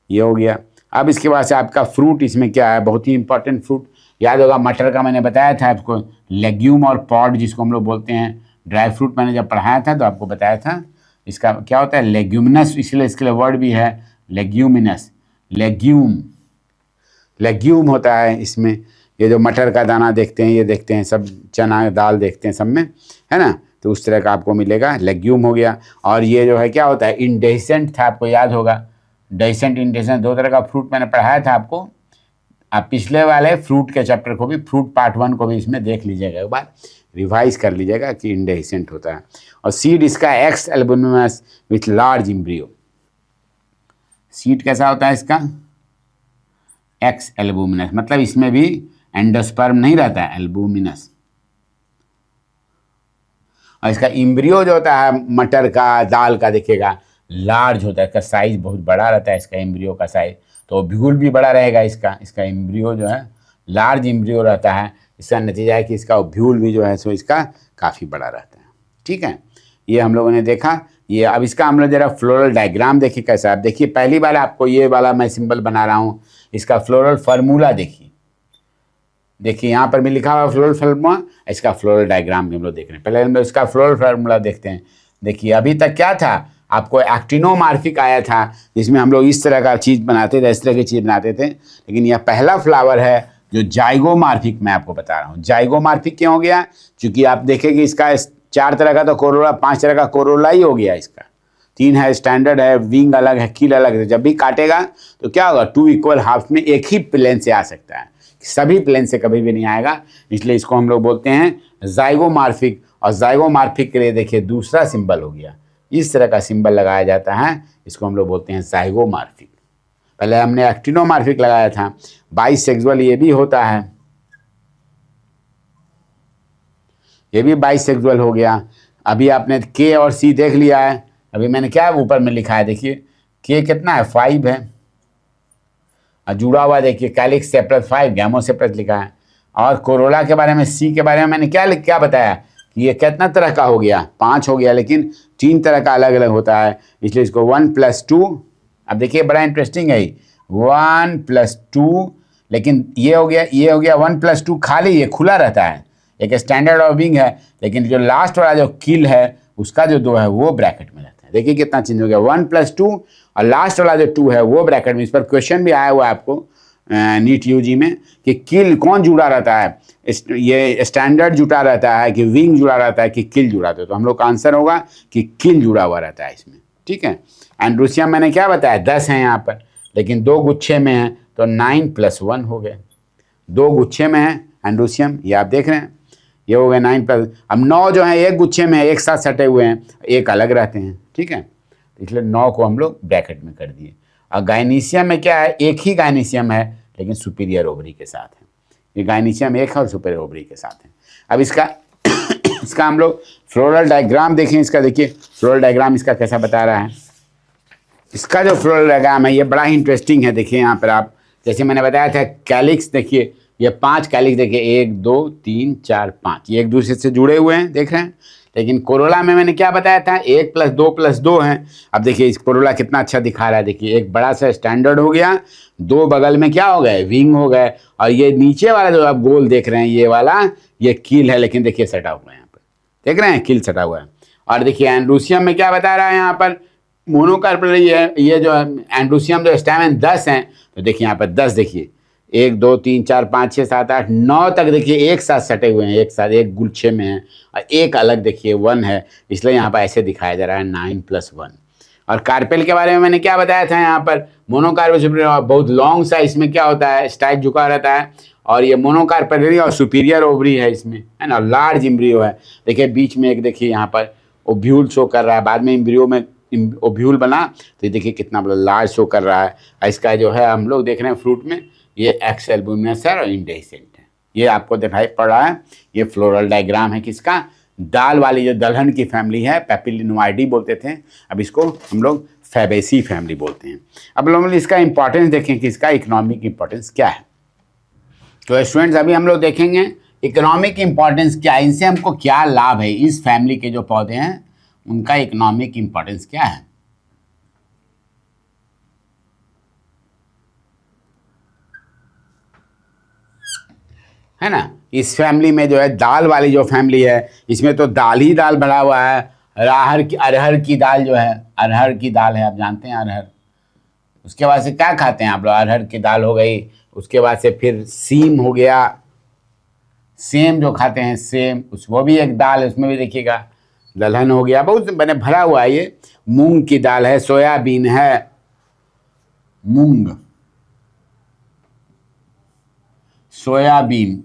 ये हो गया। अब इसके बाद से आपका फ्रूट इसमें क्या है, बहुत ही इंपॉर्टेंट फ्रूट याद होगा, मटर का मैंने बताया था आपको, लेग्यूम और पॉड जिसको हम लोग बोलते हैं, ड्राई फ्रूट मैंने जब पढ़ाया था तो आपको बताया था इसका क्या होता है लेग्यूमिनस, इसलिए इसके लिए वर्ड भी है लेग्यूमिनस, लेग्यूम होता है इसमें। ये जो मटर का दाना देखते हैं, ये देखते हैं सब, चना दाल देखते हैं सब में, है ना, तो उस तरह का आपको मिलेगा, लेग्यूम हो गया। और ये जो है क्या होता है इंडेसेंट था, आपको याद होगा, डेसेंट इंडेसेंट दो तरह का फ्रूट मैंने पढ़ाया था आपको, आप पिछले वाले फ्रूट के चैप्टर को भी, फ्रूट पार्ट 1 को भी इसमें देख लीजिएगा, एक बार रिवाइज कर लीजिएगा कि इंडेसेंट होता है। और सीड इसका x albuminous with large embryo, seed कैसा होता है इसका एक्स एल्बुमिनस, मतलब इसमें भी एंडोस्पर्म नहीं रहता है, एल्बुमिनस। और इसका एम्ब्रियो जो होता है मटर का दाल का देखिएगा लार्ज होता है, इसका साइज बहुत बड़ा रहता है, इसका एम्ब्रियो का साइज, तो ओव्यूल भी बड़ा रहेगा इसका एम्ब्रियो जो है लार्ज एम्ब्रियो रहता है, इसका नतीजा है कि इसका ओव्यूल भी जो है सो इसका काफ़ी बड़ा रहता है। ठीक है, ये हम लोगों ने देखा। ये अब इसका हम लोग जरा फ्लोरल डायग्राम देखिए कैसा है। देखिए पहली बार आपको ये वाला मैं सिंबल बना रहा हूँ, इसका फ्लोरल फार्मूला देखिए यहाँ पर भी लिखा हुआ फ्लोरल फार्मूला, इसका फ्लोरल डायग्राम भी हम लोग देख रहे हैं। पहले हम लोग इसका फ्लोरल फार्मूला देखते हैं। देखिए अभी तक क्या था, आपको एक्टिनोमार्फिक आया था जिसमें हम लोग इस तरह का चीज़ बनाते थे, इस तरह की चीज़ बनाते थे, लेकिन यह पहला फ्लावर है जो जाइगोमार्फिक मैं आपको बता रहा हूँ। जाइगोमार्फिक क्यों हो गया, क्योंकि आप देखेंगे इसका 4 तरह का तो कोरोला, 5 तरह का कोरोला ही हो गया, इसका 3 है, स्टैंडर्ड है, विंग अलग है, कील अलग है। जब भी काटेगा तो क्या होगा 2 इक्वल हाफ में एक ही प्लेन से आ सकता है, सभी प्लेन से कभी भी नहीं आएगा, इसलिए इसको हम लोग बोलते हैं जाइगोमार्फिक। और जाइगोमार्फिक के लिए देखिए दूसरा सिंबल हो गया, इस तरह का सिंबल लगाया जाता है, इसको हम लोग बोलते हैं जाइगोमार्फिक। पहले हमने एक्टिनोमार्फिक लगाया था। बाइसेक्सुअल ये भी होता है, ये भी बाइसेक्सुअल हो गया। अभी आपने के और सी देख लिया है, अभी मैंने क्या ऊपर में लिखा है, देखिए के कितना है 5 है, और जुड़ा हुआ देखिए कैलिक्स सेपरस 5 गैमोसेपरस लिखा है। और कोरोला के बारे में, सी के बारे में मैंने क्या बताया कि ये कितना तरह का हो गया, 5 हो गया, लेकिन 3 तरह का अलग अलग होता है, इसलिए इसको 1+2। अब देखिए बड़ा इंटरेस्टिंग है 1+2, लेकिन ये हो गया 1+2 खाली, ये खुला रहता है, एक स्टैंडर्ड और विंग है, लेकिन जो लास्ट वाला जो किल है उसका जो 2 है वो ब्रैकेट में रहता है। देखिए कितना चेंज हो गया, 1+2 और लास्ट वाला जो 2 है वो ब्रैकेट में। इस पर क्वेश्चन भी आया हुआ है आपको नीट यूजी में कि किल कौन जुड़ा रहता है, ये स्टैंडर्ड जुड़ा रहता है कि विंग जुड़ा रहता है कि किल जुड़ा रहता है, तो हम लोग का आंसर होगा कि किल जुड़ा हुआ रहता है इसमें। ठीक है, एंड्रोसियम मैंने क्या बताया 10 है यहाँ पर, लेकिन 2 गुच्छे में है तो 9+1 हो गए, 2 गुच्छे में है एंड्रोसियम, ये आप देख रहे हैं, ये हो गए 9+। अब 9 जो है एक गुच्छे में एक साथ सटे हुए हैं, एक अलग रहते हैं। ठीक है, इसलिए 9 को हम लोग ब्रैकेट में कर दिए। और गाइनीशियम में क्या है, एक ही गाइनीशियम है लेकिन सुपीरियर ओवरी के साथ है। ये गायनीशियम एक है और सुपर ओवरी के साथ है। अब इसका इसका हम लोग फ्लोरल डायग्राम देखें। इसका देखिए फ्लोरल डायग्राम इसका कैसा बता रहा है। इसका जो फ्लोरल डायग्राम है ये बड़ा ही इंटरेस्टिंग है। देखिए यहाँ पर आप, जैसे मैंने बताया था कैलिक्स, देखिए ये 5 कैलिक्स, देखिए 1 2 3 4 5, ये एक दूसरे से जुड़े हुए हैं, देख रहे हैं। लेकिन कोरोला में मैंने क्या बताया था, 1 + 2 हैं। अब देखिए इस कोरोला कितना अच्छा दिखा रहा है। देखिए एक बड़ा सा स्टैंडर्ड हो गया, 2 बगल में क्या हो गए, विंग हो गए, और ये नीचे वाला जो आप गोल देख रहे हैं ये वाला, ये कील है, लेकिन देखिए सटा हुआ है यहाँ पर, देख रहे हैं कील सटा हुआ है। और देखिए एंड्रोसियम में क्या बता रहा है यहाँ पर, मोनोकार्पेल, ये जो एंड्रोसियम जो स्टैमेन 10 हैं, तो देखिए यहाँ पर 10, देखिए 1 2 3 4 5 6 7 8 9 तक देखिए एक साथ सटे हुए हैं, एक साथ एक गुच्छे में है, और एक अलग देखिए 1 है, इसलिए यहाँ पर ऐसे दिखाया जा रहा है 9 + 1। और कार्पेल के बारे में मैंने क्या बताया था, यहाँ पर मोनोकार्पेल बहुत लॉन्ग सा, इसमें क्या होता है, स्टाइक झुका रहता है, और ये मोनोकार्पेलरी और सुपीरियर ओवरी है इसमें, है ना, लार्ज इम्ब्रियो है। देखिए बीच में एक, देखिए यहाँ पर ओव्यूल शो कर रहा है, बाद में इम्ब्रियो में ओव्यूल बना, तो ये देखिए कितना बड़ा लार्ज शो कर रहा है। इसका जो है हम लोग देख रहे हैं फ्रूट में, ये एक्स एल्बुमिनस है और इंडेसेंट है, ये आपको दिखाई पड़ रहा है। ये फ्लोरल डायग्राम है किसका, दाल वाली जो दलहन की फैमिली है, पेपिलिनोइडी बोलते थे, अब इसको हम लोग फैबेसी फैमिली बोलते हैं। अब लोग इसका इंपॉर्टेंस देखें कि इसका इकोनॉमिक इंपॉर्टेंस क्या है। तो स्टूडेंट्स अभी हम लोग देखेंगे इकोनॉमिक इंपॉर्टेंस क्या है, इनसे हमको क्या लाभ है, इस फैमिली के जो पौधे हैं उनका इकोनॉमिक इंपॉर्टेंस क्या है ना। इस फैमिली में जो है दाल वाली जो फैमिली है, इसमें तो दाल ही दाल भरा हुआ है। अरहर की दाल जो है, अरहर की दाल है, आप जानते हैं अरहर। उसके बाद से क्या खाते हैं आप लोग, अरहर की दाल हो गई, उसके बाद से फिर सीम हो गया, सेम जो खाते हैं सेम, वो भी एक दाल है, उसमें भी देखिएगा दलहन हो गया, बहुत मैंने भरा हुआ है। ये मूंग की दाल है, सोयाबीन है, मूंग, सोयाबीन,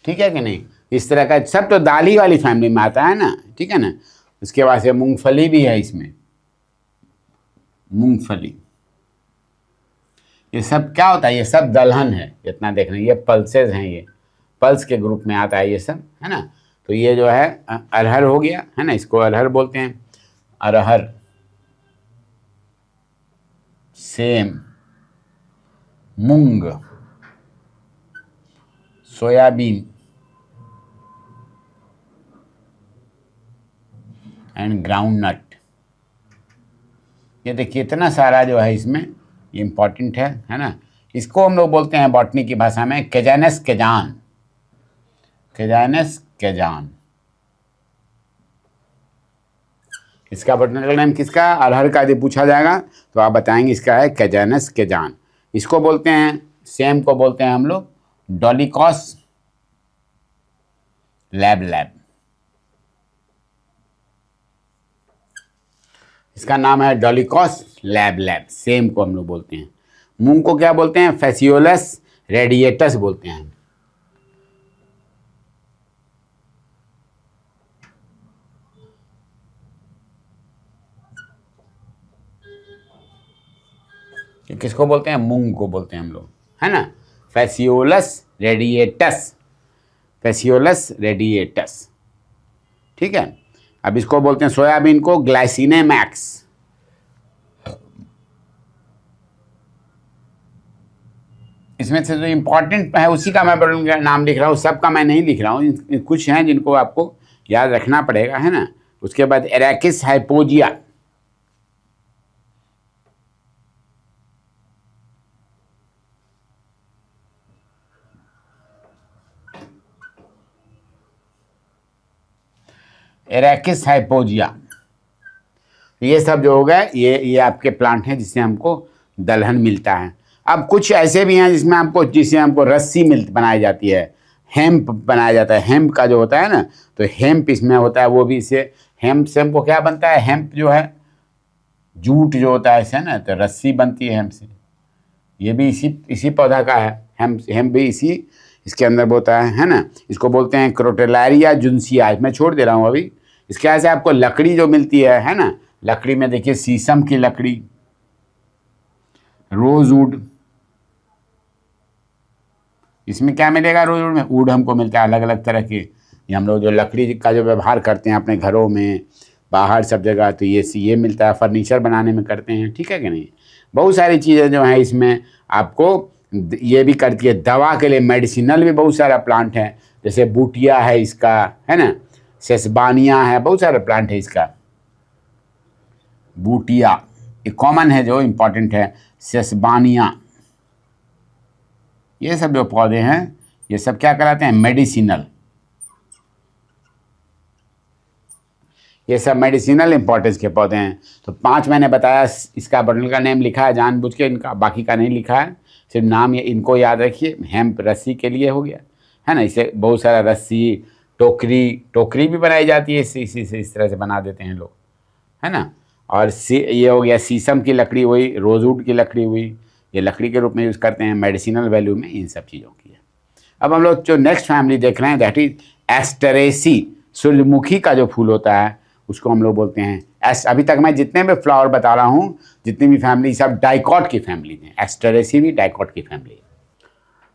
ठीक है कि नहीं, इस तरह का सब तो दाल ही वाली फैमिली में आता है ना, ठीक है ना। उसके बाद से मूंगफली भी है इसमें, मूंगफली, ये सब क्या होता है, ये सब दलहन है, इतना देख रहे हैं, ये पल्सेस हैं, ये पल्स के ग्रुप में आता है ये सब, है ना। तो ये जो है अरहर हो गया, है ना, इसको अरहर बोलते हैं, अरहर, सेम, मूंग, सोयाबीन एंड ग्राउंडनट। ये देखिए इतना सारा जो है इसमें, ये इंपॉर्टेंट है ना। इसको हम लोग बोलते हैं बॉटनी की भाषा में केजानस केजान, केजानस केजान। इसका बॉटनिकल नेम किसका, अरहर का यदि पूछा जाएगा तो आप बताएंगे इसका है केजानस केजान। इसको बोलते हैं, सेम को बोलते हैं हम लोग डॉलिकॉस लैब लैब, इसका नाम है डॉलिकॉस लैब लैब, सेम को हम लोग बोलते हैं। मूंग को क्या बोलते हैं, फेसियोलस रेडिएटस बोलते हैं। किसको बोलते हैं, मूंग को बोलते हैं हम लोग, है ना, फेसियोलस रेडिएटस, फेसियोलस रेडिएटस, ठीक है। अब इसको बोलते हैं सोयाबीन को ग्लाइसिनेमैक्स, इसमें से जो इम्पोर्टेंट है उसी का मैं नाम लिख रहा हूँ, सबका मैं नहीं लिख रहा हूँ, कुछ हैं जिनको आपको याद रखना पड़ेगा, है ना। उसके बाद एरेकिस हाइपोजिया, एरेकिस हाइपोजिया, ये सब जो हो गए ये आपके प्लांट हैं जिससे हमको दलहन मिलता है। अब कुछ ऐसे भी हैं जिसमें हमको, जिससे हमको रस्सी बनाई जाती है, हेम्प बनाया जाता है, हेम्प का जो होता है ना, तो हेम्प इसमें होता है, वो भी इससे हेम्प से हमको क्या बनता है, हेम्प जो है जूट जो होता है इससे ना, तो रस्सी बनती है हेम्प से, ये भी इसी पौधा का है, हेम्प भी इसी इसके अंदर होता है ना। इसको बोलते हैं क्रोटेलारिया जुन्सिया, मैं छोड़ दे रहा हूँ अभी। इसके वजह से आपको लकड़ी जो मिलती है ना, लकड़ी में देखिए शीशम की लकड़ी, रोजवुड, इसमें क्या मिलेगा रोजवुड में? वुड हमको मिलता है अलग अलग तरह के, ये हम लोग जो लकड़ी का जो व्यवहार करते हैं अपने घरों में बाहर सब जगह, तो ये मिलता है, फर्नीचर बनाने में करते हैं, ठीक है कि नहीं। बहुत सारी चीज़ें जो हैं इसमें आपको ये भी करती है। दवा के लिए मेडिसिनल भी बहुत सारा प्लांट है, जैसे बूटिया है इसका, है ना, सेसबानिया है, बहुत सारा प्लांट है इसका। बूटिया ये कॉमन है जो इम्पॉर्टेंट है, सेसबानिया, ये सब जो पौधे हैं ये सब क्या कहलाते हैं? मेडिसिनल। ये सब मेडिसिनल इंपॉर्टेंस के पौधे हैं। तो 5 मैंने बताया, इसका बटन का नेम लिखा है जानबूझ के, इनका बाकी का नहीं लिखा है, सिर्फ नाम ये इनको याद रखिए। हेम्प रस्सी के लिए हो गया, है ना, इसे बहुत सारा रस्सी, टोकरी भी बनाई जाती है इस तरह से बना देते हैं लोग, है ना। और ये हो गया शीशम की लकड़ी हुई, रोजवुड की लकड़ी हुई, ये लकड़ी के रूप में यूज़ करते हैं मेडिसिनल वैल्यू में इन सब चीज़ों की है। अब हम लोग जो नेक्स्ट फैमिली देख रहे हैं दैट इज एस्टरेसी। सूर्यमुखी का जो फूल होता है उसको हम लोग बोलते हैं अभी तक मैं जितने भी फ्लावर बता रहा हूँ, जितनी भी फैमिली, सब डाइकॉट की फैमिली है। एस्टरेसी भी डाइकॉट की फैमिली है।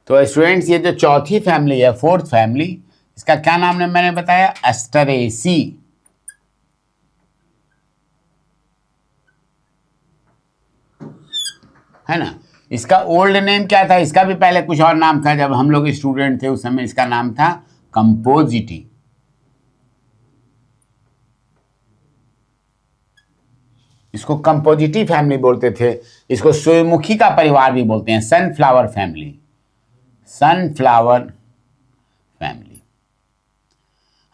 तो स्टूडेंट्स ये जो चौथी फैमिली है, फोर्थ फैमिली, इसका क्या नाम है मैंने बताया? एस्टरेसी, है ना। इसका ओल्ड नेम क्या था? इसका भी पहले कुछ और नाम था, जब हम लोग स्टूडेंट थे उस समय इसका नाम था कंपोजिटी। इसको कंपोजिटी फैमिली बोलते थे। इसको सूर्यमुखी का परिवार भी बोलते हैं, सनफ्लावर फैमिली, सनफ्लावर फैमिली।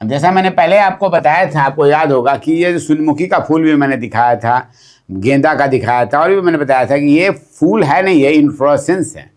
जैसा मैंने पहले आपको बताया था, आपको याद होगा कि ये जो सूर्यमुखी का फूल भी मैंने दिखाया था, गेंदा का दिखाया था, और भी मैंने बताया था कि ये फूल है नहीं, ये इन्फ्लोरेसेंस है,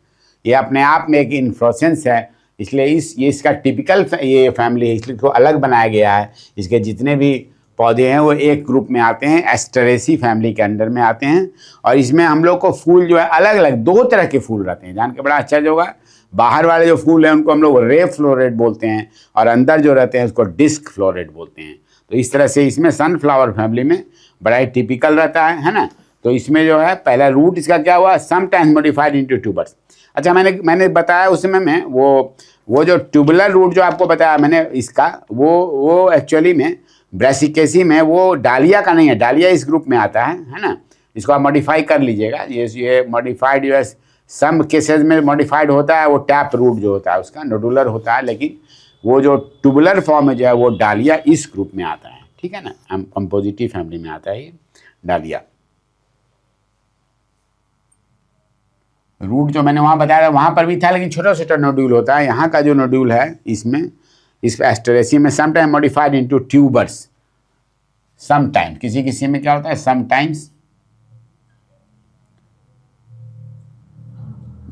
ये अपने आप में एक इन्फ्लोरेसेंस है। इसलिए ये इसका टिपिकल ये फैमिली है, इसलिए इसको अलग बनाया गया है। इसके जितने भी पौधे हैं वो एक ग्रुप में आते हैं, एस्टरेसी फैमिली के अंडर में आते हैं। और इसमें हम लोग को फूल जो है अलग अलग 2 तरह के फूल रहते हैं, जान के बड़ा आश्चर्य होगा। बाहर वाले जो फूल हैं उनको हम लोग रे फ्लोरेट बोलते हैं, और अंदर जो रहते हैं उसको डिस्क फ्लोरेट बोलते हैं। तो इस तरह से इसमें सनफ्लावर फैमिली में बड़ा ही टिपिकल रहता है ना। तो इसमें जो है पहला रूट इसका क्या हुआ? Sometimes modified into tubers. अच्छा, मैंने बताया उस समय में वो जो ट्यूबुलर रूट जो आपको बताया मैंने इसका, वो एक्चुअली में ब्रेसिकेसी में वो डालिया का नहीं है, डालिया इस ग्रुप में आता है ना। इसको आप मॉडिफाई कर लीजिएगा। ये मॉडिफाइड जो है सम केसेस में मॉडिफाइड होता है, वो टैप रूट जो होता है उसका नोडुलर होता है, लेकिन वो जो ट्यूबुलर फॉर्म में जो है वो डालिया इस ग्रुप में आता है, ठीक है ना। हम कंपोजिटिव फैमिली में आता है ये डालिया। रूट जो मैंने वहाँ बताया वहाँ पर भी था, लेकिन छोटा छोटा नोड्यूल होता है। यहाँ का जो नोड्यूल है इसमें, इस एस्टरेसी में sometime modified into tubers, sometime, किसी में क्या होता है? Sometimes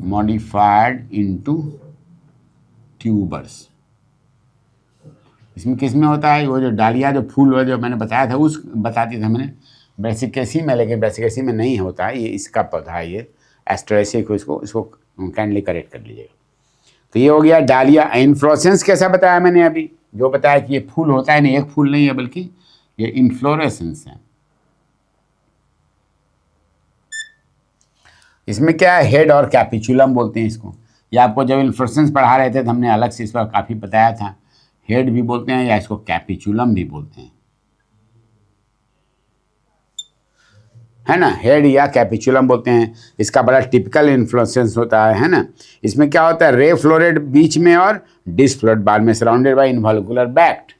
modified into tubers. इसमें किस में होता है? वो जो डालिया जो फूल जो मैंने बताया था उस बताती थी मैंने ब्रेसिकेसी में, लेकिन ब्रेसिकेसी में नहीं होता है, ये इसका पौधा है ये एस्टरेसी को। इसको काइंडली करेक्ट कर लीजिएगा। तो ये हो गया डालिया। इन्फ्लोरेसेंस कैसा बताया मैंने अभी? जो बताया कि ये फूल होता है नहीं, एक फूल नहीं है बल्कि ये इन्फ्लोरेसेंस है। इसमें क्या है? हेड और कैपिचुलम बोलते हैं इसको। ये आपको जब इन्फ्लोरेसेंस पढ़ा रहे थे तो हमने अलग से इस पर काफ़ी बताया था। हेड भी बोलते हैं या इसको कैपिचुलम भी बोलते हैं, है ना। हेड या कैपिचुलम बोलते हैं। इसका बड़ा टिपिकल इन्फ्लोरेसेंस होता है ना। इसमें क्या होता है? रे फ्लोरेट बीच में और डिस्क फ्लोरेट बाद में, surrounded by involucral bract,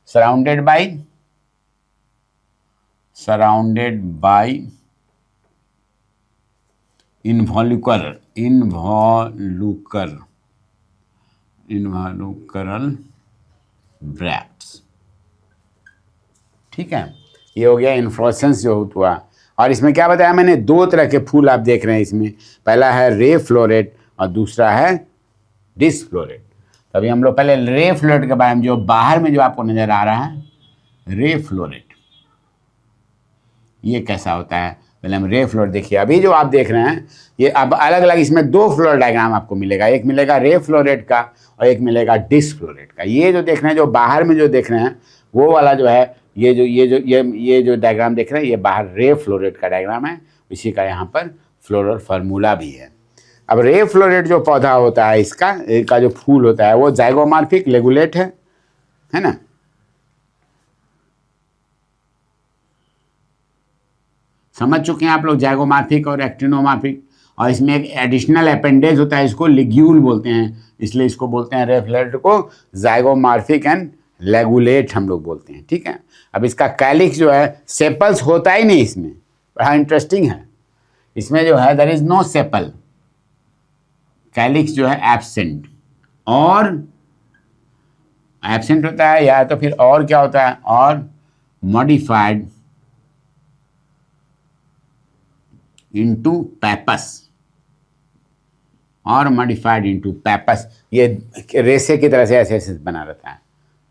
surrounded by involucral bracts, ठीक है। ये हो गया इन्फ्लोरेसेंस जो हुआ। और इसमें क्या बताया मैंने? 2 तरह के फूल आप देख रहे हैं इसमें। पहला है रे फ्लोरेट और दूसरा है डिस्क फ्लोरेट। तभी हम लोग पहले रे फ्लोरेट के बारे में, जो बाहर में जो आपको नजर आ रहा है रे फ्लोरेट, ये कैसा होता है पहले हम रे फ्लोरेट देखिए। अभी जो आप देख रहे हैं ये अब अलग अलग, इसमें 2 फ्लोर डायग्राम आपको मिलेगा। एक मिलेगा रे फ्लोरेट का और एक मिलेगा डिस्क फ्लोरेट का। ये जो देख रहे हैं, जो बाहर में जो देख रहे हैं वो वाला जो है, ये जो डायग्राम देख रहे हैं ये बाहर रे फ्लोरेट का डायग्राम है, इसी का यहाँ पर फ्लोरल फार्मूला भी है। अब रे फ्लोरेट जो पौधा होता है इसका जो फूल होता है वो जाइगोमॉर्फिक लेगुलेट है ना। समझ चुके हैं आप लोग जाइगोमॉर्फिक और एक्टिनोमॉर्फिक। और इसमें एक एडिशनल अपेंडेज होता है, इसको लिग्यूल बोलते हैं, इसलिए इसको बोलते हैं रे फ्लोरेट को जाइगोमॉर्फिक एंड लेगुलेट हम लोग बोलते हैं, ठीक है। अब इसका कैलिक्स जो है सेपल्स होता ही नहीं इसमें, बड़ा इंटरेस्टिंग है। इसमें जो है there is no sepal, calyx जो है एब्सेंट, और एब्सेंट होता है या तो फिर और क्या होता है, और मॉडिफाइड इनटू पैपस, और मॉडिफाइड इनटू पैपस। ये रेसे की तरह से ऐसे ऐसे बना रहता है,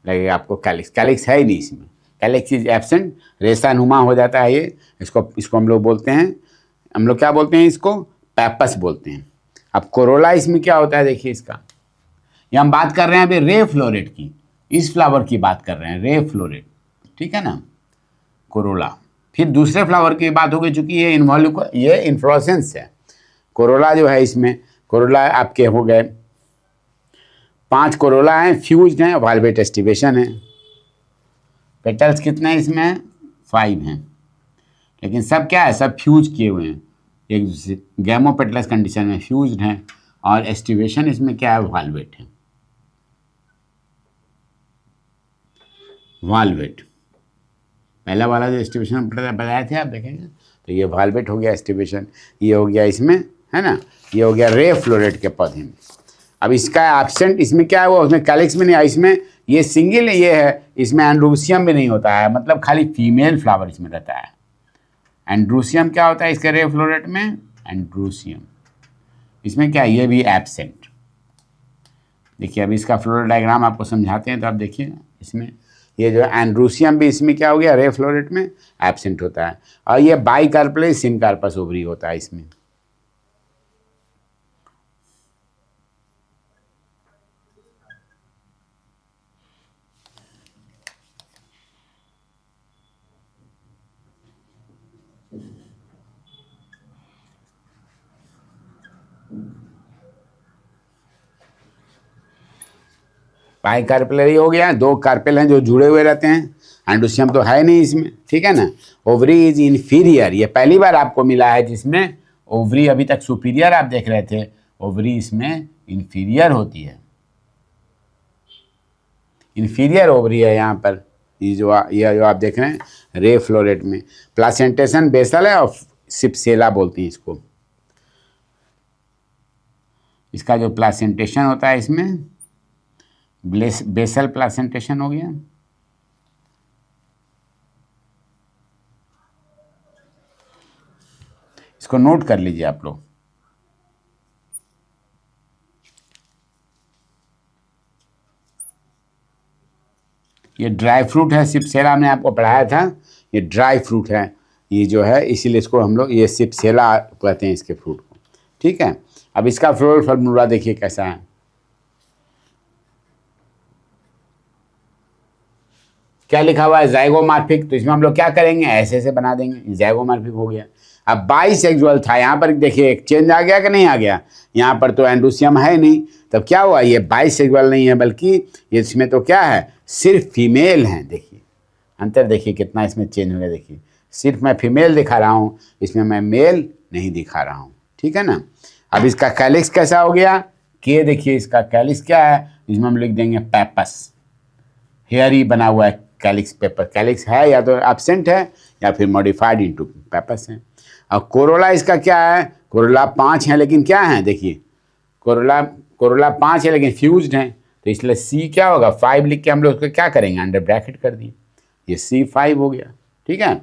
लगेगा आपको कैलिक्स। कैलिक्स है ही नहीं इसमें, कैलिक्स इज एब्सेंट, रेसा नुमा हो जाता है ये। इसको हम लोग बोलते हैं, हम लोग क्या बोलते हैं, इसको पैपस बोलते हैं। अब कोरोला इसमें क्या होता है, देखिए इसका, ये हम बात कर रहे हैं अभी रे फ्लोरेट की, इस फ्लावर की बात कर रहे हैं, रे फ्लोरेट, ठीक है ना, कोरोला। फिर दूसरे फ्लावर की बात होगी, चूंकि ये इन्फ्लोरेसेंस है। कोरोला जो है, इसमें कोरोला आपके हो गए 5 कोरोला हैं, फ्यूज्ड हैं, वाल्वेट एस्टिवेशन है। पेटल्स कितने हैं इसमें, 5 हैं, लेकिन सब क्या है, सब फ्यूज किए हुए हैं, एक गैमोपेटलस कंडीशन में फ्यूज्ड हैं, और एस्टिवेशन इसमें क्या है, वाल्वेट है, वाल्वेट। पहला वाला जो एस्टिवेशन बताए थे आप देखेंगे, तो ये वाल्वेट हो गया एस्टिवेशन, ये हो गया इसमें, है ना, ये हो गया रे फ्लोरेट के पौधे में। अब इसका एब्सेंट, इसमें क्या है, वो उसमें कैलिक्स में नहीं है, इसमें ये सिंगल ये है, इसमें एंड्रूसियम भी नहीं होता है, मतलब खाली फीमेल फ्लावर इसमें रहता है। एंड्रूसियम क्या होता है इसके रे फ्लोरेट में, एंड्रूसियम, इसमें क्या है, ये भी एब्सेंट। देखिए अभी इसका फ्लोरल डायग्राम आपको समझाते हैं, तो आप देखिए इसमें ये जो एंड्रूसियम भी इसमें क्या हो गया, रे फ्लोरेट में एब्सेंट होता है। और ये बाइकार्पस सिनकार्पस ओवरी होता है इसमें। बाइकार्पेलरी हो गया, 2 कार्पेल हैं जो जुड़े हुए रहते हैं, एंड्रोसियम तो है नहीं इसमें, ठीक है ना। ओवरी इज इन्फीरियर, ये पहली बार आपको मिला है जिसमें ओवरी, अभी तक सुपीरियर आप देख रहे थे, ओवरी इसमें इन्फीरियर होती है, इन्फीरियर ओवरी है यहाँ पर। ये जो आप देख रहे हैं रे फ्लोरेट में, प्लासेंटेशन बेसल है और सिप्सेला बोलती हैं इसको। इसका जो प्लासेंटेशन होता है इसमें बेसल प्लासेंटेशन हो गया। इसको नोट कर लीजिए आप लोग। ये ड्राई फ्रूट है, सिप्सेला हमने आपको पढ़ाया था, ये ड्राई फ्रूट है, ये जो है, इसीलिए इसको हम लोग ये सिप्सेला कहते हैं इसके फ्रूट को, ठीक है। अब इसका फ्लोरल फार्मूला देखिए कैसा है। क्या लिखा हुआ है, जाइगोमॉर्फिक, तो इसमें हम लोग क्या करेंगे, ऐसे ऐसे बना देंगे, जाइगोमॉर्फिक हो गया। अब बाइसेक्सुअल था, यहाँ पर देखिए एक चेंज आ गया कि नहीं आ गया, यहाँ पर तो एंड्रोसियम है नहीं, तब क्या हुआ, ये बाइसेक्सुअल नहीं है, बल्कि ये इसमें तो क्या है, सिर्फ फीमेल हैं। देखिए अंतर देखिए कितना इसमें चेंज हो गया, देखिए सिर्फ मैं फीमेल दिखा रहा हूँ, इसमें मैं मेल नहीं दिखा रहा हूँ, ठीक है ना। अब इसका कैलिक्स कैसा हो गया, कि देखिए इसका कैलिक्स क्या है, इसमें हम लिख देंगे पैपस, हेयर ही बना हुआ है कैलिक्स पेपर, कैलिक्स है या तो एब्सेंट है या फिर मॉडिफाइड इनटू पैपस है। और कोरोला इसका क्या है, कोरोला 5 है, लेकिन क्या है, देखिए कोरोला 5 है लेकिन फ्यूज्ड है, तो इसलिए सी क्या होगा, 5 लिख के हम लोग उसको क्या करेंगे, अंडर ब्रैकेट कर दिए, ये C5 हो गया, ठीक है।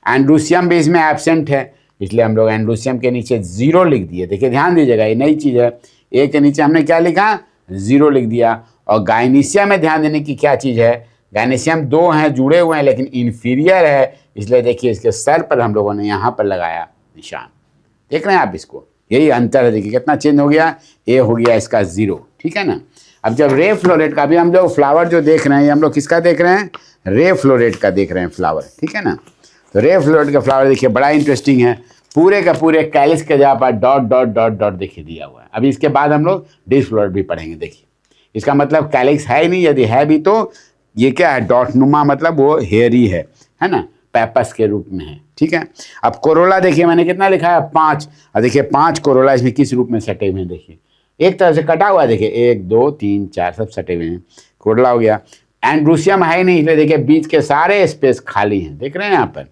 एंड्रोसियम भी इसमें एब्सेंट है, इसलिए हम लोग एंड्रोसियम के नीचे 0 लिख दिए। देखिए ध्यान दीजिएगा, ये नई चीज़ है, ए के नीचे हमने क्या लिखा, 0 लिख दिया। और गाइनीसिया में ध्यान देने की क्या चीज़ है, गाइनीसियम 2 हैं जुड़े हुए हैं लेकिन इन्फीरियर है, इसलिए देखिए इसके सर पर हम लोगों ने यहाँ पर लगाया निशान, देख रहे हैं आप इसको, यही अंतर है। देखिए कितना चेंज हो गया, ए हो गया इसका 0, ठीक है ना। अब जब रे फ्लोरेट का, अभी हम लोग फ्लावर जो देख रहे हैं, हम लोग किसका देख रहे हैं, रे फ्लोरेट का देख रहे हैं फ्लावर, ठीक है ना। तो रे फ्लोरेट का फ्लावर देखिए बड़ा इंटरेस्टिंग है, पूरे का पूरे कैलिक्स के जगह पर डॉट डॉट डॉट डॉट देखिए दिया हुआ है। अभी इसके बाद हम लोग डिस्क फ्लोरेट भी पढ़ेंगे। देखिए इसका मतलब कैलिक्स है ही नहीं, यदि है भी तो ये क्या है, डॉट नुमा, मतलब वो हेयरी है ना, पेपस के रूप में है। ठीक है, अब कोरोला देखिए मैंने कितना लिखा है, 5। और देखिए 5 कोरोला इसमें किस रूप में सटे हुए हैं, देखिए एक तरह से कटा हुआ है, देखिए 1 2 3 4 सब सटे हुए हैं, कोरोला हो गया। एंड्रूसियम है ही नहीं, इसलिए देखिए बीच के सारे स्पेस खाली हैं, देख रहे हैं यहाँ पर।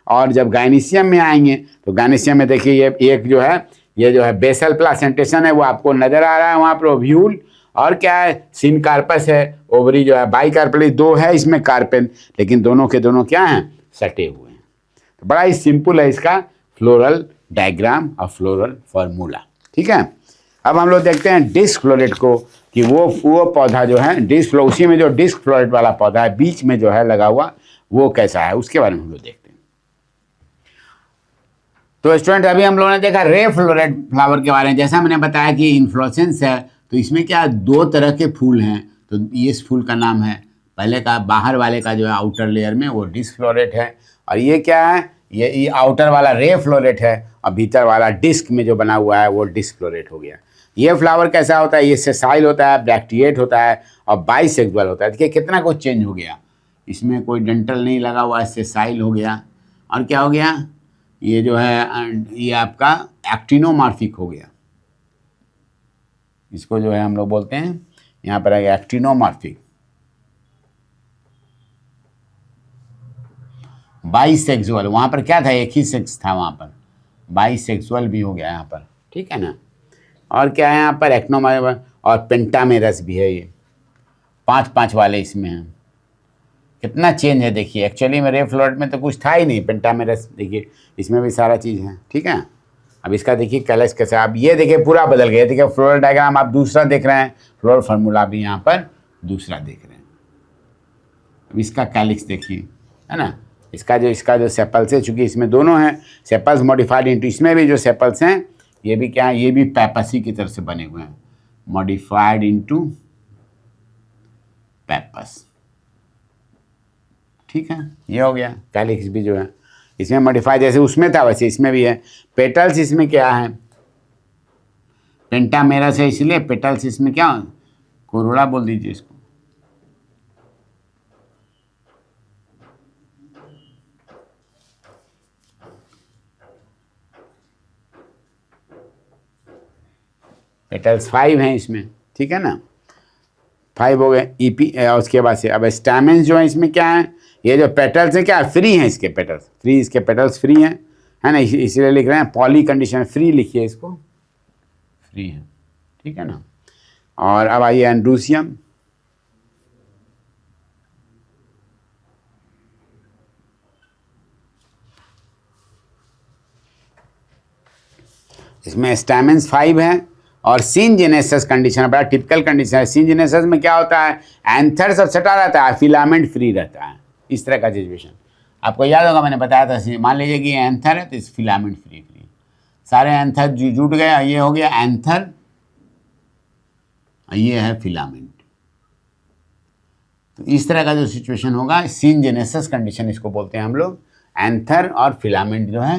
और जब गायनीशियम में आएंगे तो गायनीशियम में देखिए ये एक जो है, ये जो है बेसल प्लासेंटेशन है वो आपको नजर आ रहा है वहाँ पर, ओव्यूल। और क्या है, सिन कार्पस है, ओवरी जो है बाई कार्पली, 2 है इसमें कार्पेल, लेकिन दोनों के दोनों क्या हैं, सटे हुए हैं। तो बड़ा ही सिंपल है इसका फ्लोरल डायग्राम और फ्लोरल फार्मूला। ठीक है, अब हम लोग देखते हैं डिस्क फ्लोरेट को, कि वो पौधा जो है डिस्क उसी में जो डिस्क फ्लोरेट वाला पौधा है बीच में जो है लगा हुआ, वो कैसा है, उसके बारे में हम लोग देखते हैं। तो स्टूडेंट अभी हम लोगों ने देखा रे फ्लोरेट फ्लावर के बारे में। जैसा मैंने बताया कि इन्फ्लोरेसेंस है, तो इसमें क्या 2 तरह के फूल हैं। तो इस फूल का नाम है, पहले का बाहर वाले का जो है आउटर लेयर में वो डिस्क फ्लोरेट है, और ये क्या है, ये आउटर वाला रे फ्लोरेट है, और भीतर वाला डिस्क में जो बना हुआ है वो डिस्क फ्लोरेट हो गया। ये फ्लावर कैसा होता है, ये सेसाइल होता है, ब्रैक्टिएट होता है और बाइसेक्सुअल होता है। देखिए कितना कुछ चेंज हो गया, इसमें कोई डेंटल नहीं लगा हुआ है, सेसाइल हो गया। और क्या हो गया, ये जो है ये आपका एक्टिनोमॉर्फिक हो गया, इसको जो है हम लोग बोलते हैं यहाँ पर है एक्टिनोमॉर्फिक। बाइसेक्सुअल, वहाँ पर क्या था, एक ही सेक्स था, वहाँ पर बाइसेक्सुअल भी हो गया यहाँ पर। ठीक है ना। और क्या है यहाँ पर, एक्नोमॉर्फिक और पेंटामेरस भी है, ये 5 वाले इसमें हैं। कितना चेंज है देखिए, एक्चुअली में रे फ्लोरेट में तो कुछ था ही नहीं, पेंटामेरस देखिए इसमें भी सारा चीज़ है। ठीक है, अब इसका देखिए कैलस कैसे, अब ये देखिए पूरा बदल गया। देखिए फ्लोरल डायग्राम आप दूसरा देख रहे हैं, फ्लोरल फार्मूला भी यहाँ पर दूसरा देख रहे हैं। अब इसका कैलिक्स देखिए, है ना, इसका जो सेपल्स है, चूंकि इसमें दोनों हैं सेपल्स मॉडिफाइड इंटू, इसमें भी जो सेपल्स हैं ये भी क्या है, ये भी पैपसी की तरफ से बने हुए हैं, मॉडिफाइड इंटू पैपस। ठीक है, ये हो गया। कैलिक्स भी जो है इसमें मॉडिफाई, जैसे उसमें था वैसे इसमें भी है। पेटल्स इसमें क्या है, पेंटामेरस है इसलिए पेटल्स इसमें क्या, कोरोला बोल दीजिए इसको। पेटल्स 5 हैं इसमें। ठीक है ना, 5 हो गए ईपी। उसके बाद से अब स्टैमेंस जो है इसमें क्या है, ये जो पेटल्स हैं क्या फ्री हैं, इसके पेटल्स फ्री, इसके पेटल्स फ्री हैं, है ना, इसलिए लिख रहे हैं पॉली कंडीशन फ्री, लिखिए इसको फ्री है। ठीक है ना। और अब आइए एंड्रूसियम, इसमें स्टैमेंस 5 है और सिनजेनेसिस कंडीशन बड़ा टिपिकल कंडीशन है। सिनजेनेसिस में क्या होता है, एंथर सब सटा रहता है, फिलामेंट फ्री रहता है, इस तरह का सिचुएशन आपको याद होगा, मैंने बताया था। मान लीजिए कि एंथर है तो इस फिलामेंट फ्री सारे एंथर जुट गया, ये हो गया एंथर, ये है फिलामेंट। तो इस तरह का जो सिचुएशन होगा सिनजेनेसिस कंडीशन इसको बोलते हैं हम लोग। एंथर और फिलामेंट जो है,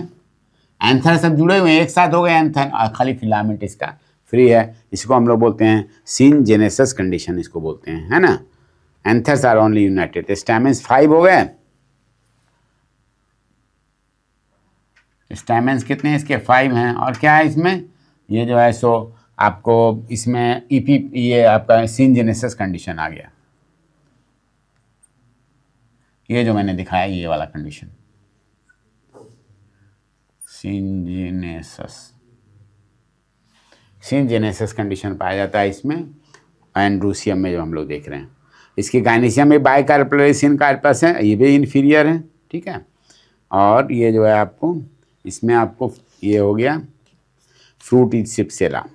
एंथर सब जुड़े हुए हैं एक साथ हो गए एंथर, और खाली फिलामेंट इसका फ्री है, इसको हम लोग बोलते हैं सिनजेनेसिस कंडीशन इसको बोलते हैं, है ना। Anthers are only united. Stamens 5 हो गए, स्टैमेंस कितने हैं इसके 5 हैं। और क्या है इसमें, ये जो है सो आपको इसमें ईपी, ये आपका सिनजेनेसिस कंडीशन आ गया, ये जो मैंने दिखाया ये वाला कंडीशन सिनजेनेसिस कंडीशन पाया जाता है इसमें एंड्रूसियम में जो हम लोग देख रहे हैं। इसकी गायनीशियम में बाइकार्पेलरी सिनकार्पस है, ये भी इन्फीरियर है। ठीक है, और ये जो है आपको इसमें आपको ये हो गया फ्रूटी सिप्सेला।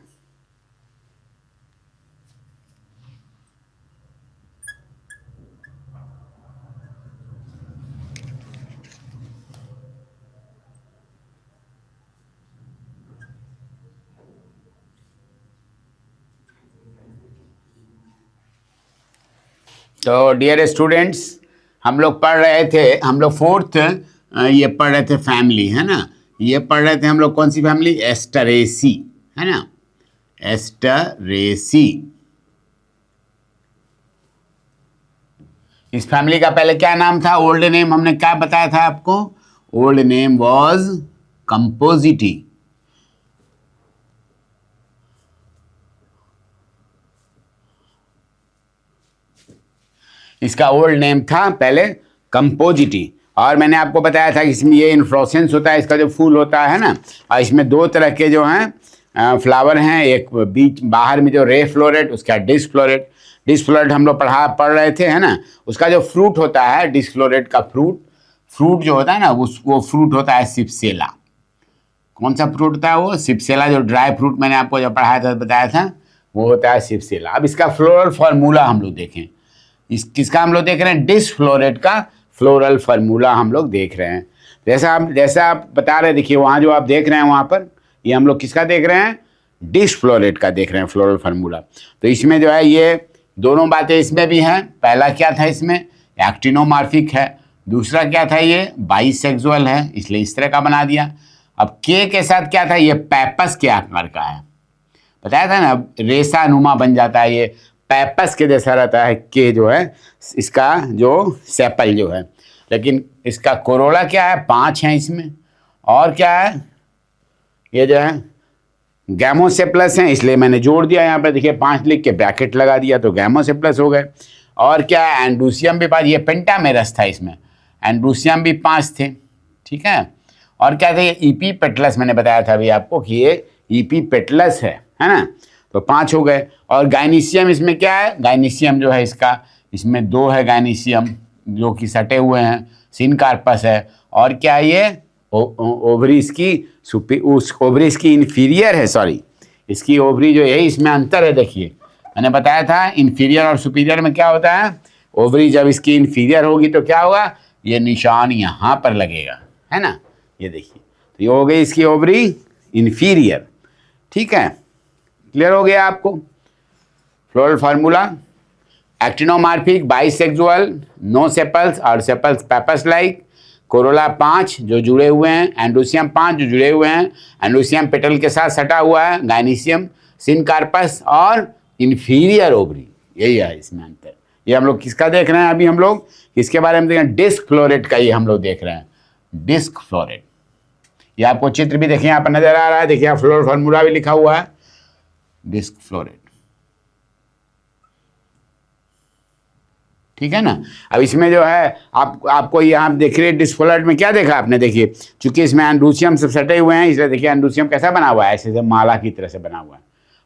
तो डियर स्टूडेंट्स, हम लोग पढ़ रहे थे, हम लोग 4th ये पढ़ रहे थे फैमिली, है ना, ये पढ़ रहे थे हम लोग कौन सी फैमिली, एस्टरेसी, है ना, एस्टरेसी। इस फैमिली का पहले क्या नाम था, ओल्ड नेम हमने क्या बताया था आपको, ओल्ड नेम वाज कंपोजिटी। इसका ओल्ड नेम था पहले कंपोजिटी। और मैंने आपको बताया था कि इसमें ये इन्फ्लोरेसेंस होता है, इसका जो फूल होता है ना, और इसमें दो तरह के जो हैं फ्लावर हैं, एक बीच बाहर में जो रे फ्लोरेट, उसका डिस्क फ्लोरेट। डिस्क फ्लोरेट हम लोग पढ़ रहे थे, है ना। उसका जो फ्रूट होता है डिस्क फ्लोरेट का फ्रूट जो होता है ना, वो फ्रूट होता है सिप्सेला। कौन सा फ्रूट होता है वो, सिप्सेला। जो ड्राई फ्रूट मैंने आपको जब पढ़ाया था बताया था, वो होता है सिप्सेला। अब इसका फ्लोरल फार्मूला हम लोग देखें, किसका हम लोग देख रहे हैं, डिस्क फ्लोरेट का फ्लोरल फार्मूला हम लोग देख रहे हैं। जैसा आप बता रहे, देखिए वहाँ जो आप देख रहे हैं वहाँ पर, ये हम लोग किसका देख रहे हैं, डिस्क फ्लोरेट का देख रहे हैं फ्लोरल फार्मूला। तो इसमें जो है ये दोनों बातें इसमें भी हैं। पहला क्या था, इसमें एक्टिनोमार्फिक है, दूसरा क्या था, ये बाइसेक्सुअल है, इसलिए इस तरह का बना दिया। अब के साथ क्या था, ये पैपस के आकार का है, बताया था ना, रेसा नुमा बन जाता है, ये पैपस के जैसा रहता है के जो है इसका जो सेपल जो है। लेकिन इसका कोरोला क्या है, 5 है इसमें, और क्या है, ये जो है गैमोसेप्लस है, इसलिए मैंने जोड़ दिया यहाँ पे, देखिए 5 लिख के ब्रैकेट लगा दिया तो गैमोसेप्लस हो गए। और क्या है, एंड्रूसियम भी 5, ये पेंटामेरस था, इसमें एंड्रूसियम भी 5 थे, ठीक है। और क्या था, ये ईपी पेटलस, मैंने बताया था अभी आपको कि ये ईपी पेटलस है ना, तो 5 हो गए। और गाइनीशियम इसमें क्या है, गाइनीशियम जो है इसमें 2 है गाइनीशियम जो कि सटे हुए हैं, सिनकार्पस है। और क्या है, ये ओवरी इसकी इन्फीरियर है, सॉरी, इसकी ओवरी जो है, इसमें अंतर है। देखिए मैंने बताया था इन्फीरियर और सुपीरियर में क्या होता है, ओवरी जब इसकी इन्फीरियर होगी तो क्या होगा, ये निशान यहाँ पर लगेगा, है ना, ये देखिए, तो ये हो गई इसकी ओवरी इन्फीरियर, ठीक है। क्लियर हो गया आपको floral formula, actinomorphic, bisexual, no sepals और सेपल्स पैपस लाइक, कोरोला 5 जो जुड़े हुए हैं, एंड्रोसियम 5 जो जुड़े हुए हैं, एंड्रोसियम पेटल के साथ सटा हुआ है, गाइनीशियम, सिनकार्पस और इन्फीरियर ओवरी, यही है इसमें अंतर। ये हम लोग किसका देख रहे हैं अभी, हम लोग किसके बारे में देख रहे हैं, डिस्क फ्लोरेट का ये हम लोग देख रहे हैं, डिस्क फ्लोरेट। ये आपको चित्र भी देखिए यहाँ पर नजर आ रहा है, देखिए यहाँ फ्लोरल फार्मूला भी लिखा हुआ है, डिस्क फ्लोरेट, ठीक है ना। अब इसमें जो है आपको यहाँ देख रहे डिस्क फ्लोरेट में क्या देखा आपने, देखिए चूंकि इसमें एंड्रूसियम सब सटे हुए हैं, इसलिए देखिए एंड्रूसियम कैसा बना हुआ है, ऐसे माला की तरह से बना हुआ है,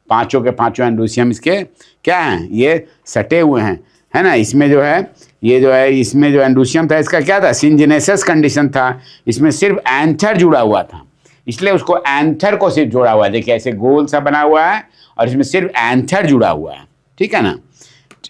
5 के 5 एंड्रूसियम इसके क्या हैं, ये सटे हुए हैं, है ना। इसमें जो है ये जो है, इसमें जो एंड्रूसियम था इसका क्या था, सिंजेनेसिस कंडीशन था, इसमें सिर्फ एंथर जुड़ा हुआ था, इसलिए उसको एंथर को सिर्फ जोड़ा हुआ है, देखिए ऐसे गोल सा बना हुआ है और इसमें सिर्फ एंथर जुड़ा हुआ है, ठीक है ना।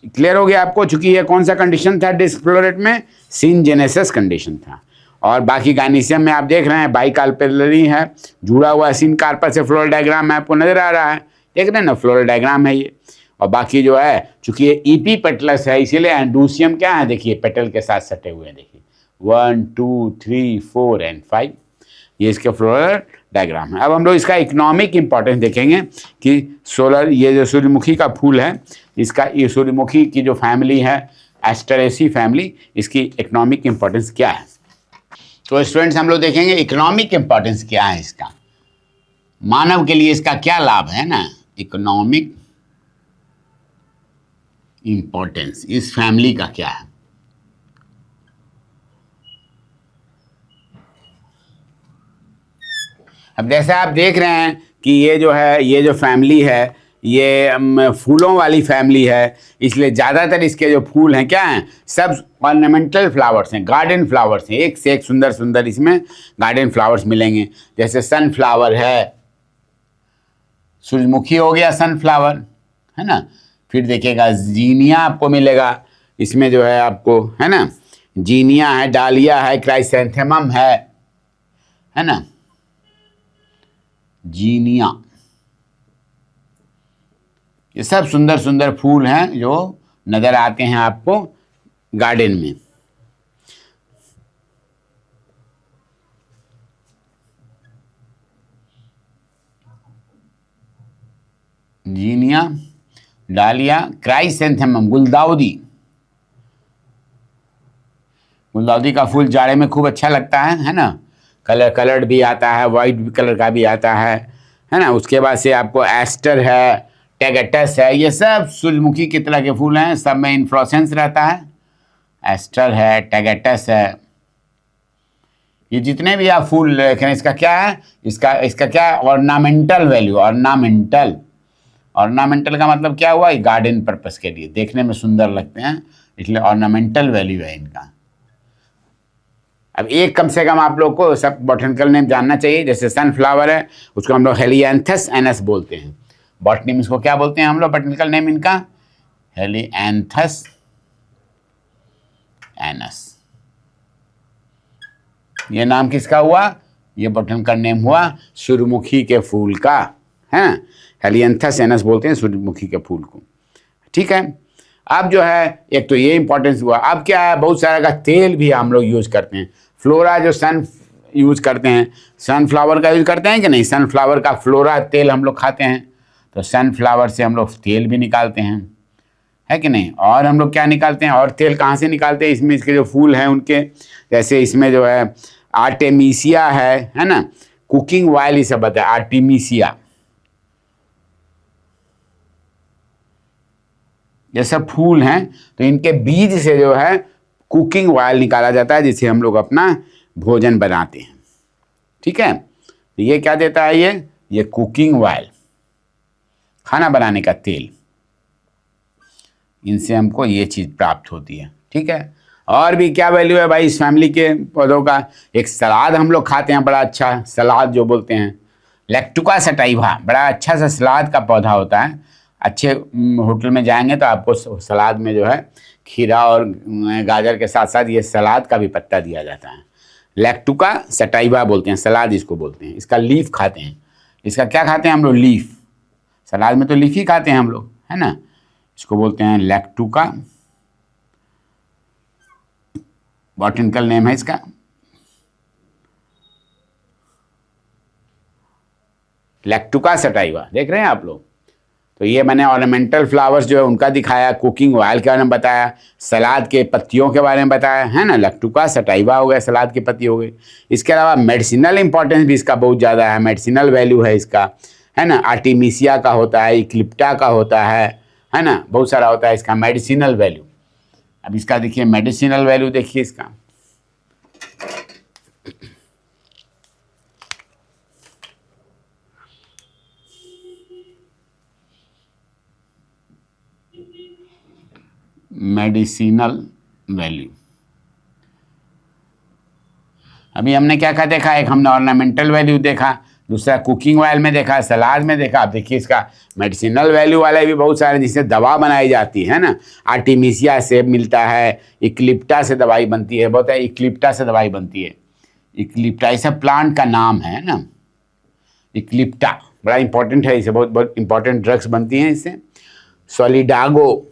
क्लियर हो गया आपको, चूंकि ये कौन सा कंडीशन था डिस्क फ्लोरेट में, सिंजेनेसिस कंडीशन था। और बाकी गाइनीशियम में आप देख रहे हैं बाइकाल्पेलरी है, जुड़ा हुआ है सिनकार्पस से, फ्लोरल डायग्राम में आपको नजर आ रहा है, देख रहे हैं ना, फ्लोरल डायग्राम है ये। और बाकी जो है चूंकि ये ईपी पेटलस है, इसीलिए एंड्रूसियम क्या है, देखिए पेटल के साथ सटे हुए हैं, देखिए 1 2 3 4 एंड 5, ये इसके फ्लोरल डायग्राम है। अब हम लोग इसका इकोनॉमिक इंपॉर्टेंस देखेंगे कि ये जो सूर्यमुखी का फूल है, इसका ये सूर्यमुखी की जो फैमिली है एस्टरेसी फैमिली, इसकी इकोनॉमिक इंपॉर्टेंस क्या है। तो स्टूडेंट्स हम लोग देखेंगे इकोनॉमिक इंपॉर्टेंस क्या है इसका, मानव के लिए इसका क्या लाभ है ना, इकोनॉमिक इंपॉर्टेंस इस फैमिली का क्या है। अब जैसे आप देख रहे हैं कि ये जो है, ये जो फैमिली है, ये फूलों वाली फैमिली है, इसलिए ज़्यादातर इसके जो फूल हैं क्या हैं, सब ऑर्नामेंटल फ्लावर्स हैं, गार्डन फ्लावर्स हैं, एक से एक सुंदर सुंदर इसमें गार्डन फ्लावर्स मिलेंगे। जैसे सनफ्लावर है, सूरजमुखी हो गया सनफ्लावर, है ना। फिर देखिएगा जीनिया आपको मिलेगा, इसमें जो है आपको, है ना, जीनिया है, डालिया है, क्राइसेंथेमम है ना, जीनिया, ये सब सुंदर सुंदर फूल हैं जो नजर आते हैं आपको गार्डन में। जीनिया, डालिया, क्राइसेंथेमम, गुलदाउदी। गुलदाउदी का फूल जाड़े में खूब अच्छा लगता है ना। कलर्ड भी आता है, वाइट कलर का भी आता है ना। उसके बाद से आपको एस्टर है, टेगेटस है, ये सब सूरजमुखी की तरह के फूल हैं, सब में इन्फ्लोरेसेंस रहता है। एस्टर है, टेगेटस है, ये जितने भी आप फूल देख रहे हैं, इसका क्या है, इसका क्या है, ऑर्नामेंटल वैल्यू। ऑर्नामेंटल का मतलब क्या हुआ, गार्डन पर्पस के लिए देखने में सुंदर लगते हैं, इसलिए ऑर्नामेंटल वैल्यू है इनका। अब एक कम से कम आप लोग को सब बॉटनिकल नेम जानना चाहिए। जैसे सनफ्लावर है, उसको हम लोग हेलियांथस एनस बोलते हैं। बॉटनी में इसको क्या बोलते हैं हम लोग, बॉटनिकल नेम इनका हेलियांथस एनस। ये नाम किसका हुआ, ये बॉटनिकल नेम हुआ सूर्यमुखी के फूल का, है हेलियांथस एनस बोलते हैं सूर्यमुखी के फूल को। ठीक है, अब जो है एक तो ये इंपॉर्टेंस हुआ। अब क्या है, बहुत सारा का तेल भी हम लोग यूज करते हैं। फ्लोरा जो सन यूज करते हैं, सनफ्लावर का यूज करते हैं कि नहीं, सनफ्लावर का फ्लोरा तेल हम लोग खाते हैं, तो सनफ्लावर से हम लोग तेल भी निकालते हैं, है कि नहीं। और हम लोग क्या निकालते हैं, और तेल कहाँ से निकालते हैं, इसमें इसके जो फूल हैं उनके, जैसे इसमें जो है आर्टेमिसिया है ना, कुकिंग ऑयल ये सब बताया, आर्टेमिसिया, ये सब फूल हैं, तो इनके बीज से जो है कुकिंग ऑयल निकाला जाता है, जिससे हम लोग अपना भोजन बनाते हैं। ठीक है, तो ये क्या देता है, ये कुकिंग ऑयल, खाना बनाने का तेल, इनसे हमको ये चीज़ प्राप्त होती है। ठीक है, और भी क्या वैल्यू है भाई इस फैमिली के पौधों का। एक सलाद हम लोग खाते हैं, बड़ा अच्छा सलाद जो बोलते हैं, लेक्टुका सटाइवा, बड़ा अच्छा सा सलाद का पौधा होता है। अच्छे होटल में जाएंगे तो आपको सलाद में जो है खीरा और गाजर के साथ साथ ये सलाद का भी पत्ता दिया जाता है। लेक्टुका सटाइवा बोलते हैं, सलाद इसको बोलते हैं। इसका लीफ खाते हैं, इसका क्या खाते हैं हम लोग, लीफ। सलाद में तो लीफ ही खाते हैं हम लोग, है ना। इसको बोलते हैं लेक्टुका, बॉटनिकल नेम है इसका लेक्टुका सटाइवा। देख रहे हैं आप लोग। तो ये मैंने ऑर्नामेंटल फ्लावर्स जो है उनका दिखाया, कुकिंग ऑयल के बारे में बताया, सलाद के पत्तियों के बारे में बताया, है ना। लेक्टुका सटाइवा हो गया, सलाद की पत्ती हो गई। इसके अलावा मेडिसिनल इंपॉर्टेंस भी इसका बहुत ज़्यादा है, मेडिसिनल वैल्यू है इसका, है ना। आर्टिमिसिया का होता है, इक्लिप्टा का होता है ना, बहुत सारा होता है इसका मेडिसिनल वैल्यू। अब इसका देखिए मेडिसिनल वैल्यू, देखिए इसका मेडिसिनल वैल्यू। अभी हमने क्या क्या देखा, एक हमने ऑर्नामेंटल वैल्यू देखा, दूसरा कुकिंग ऑयल में देखा, सलाद में देखा। अब देखिए इसका मेडिसिनल वैल्यू वाले भी बहुत सारे, जिससे दवा बनाई जाती है ना। आर्टिमिसिया से मिलता है, इक्लिप्टा से दवाई बनती है, बहुत है इक्लिप्टा से दवाई बनती है। इक्लिप्टा ऐसा प्लांट का नाम है ना, इक्लिप्टा बड़ा इंपॉर्टेंट है, इससे बहुत बहुत इंपॉर्टेंट ड्रग्स बनती हैं इससे। सोलिडागो,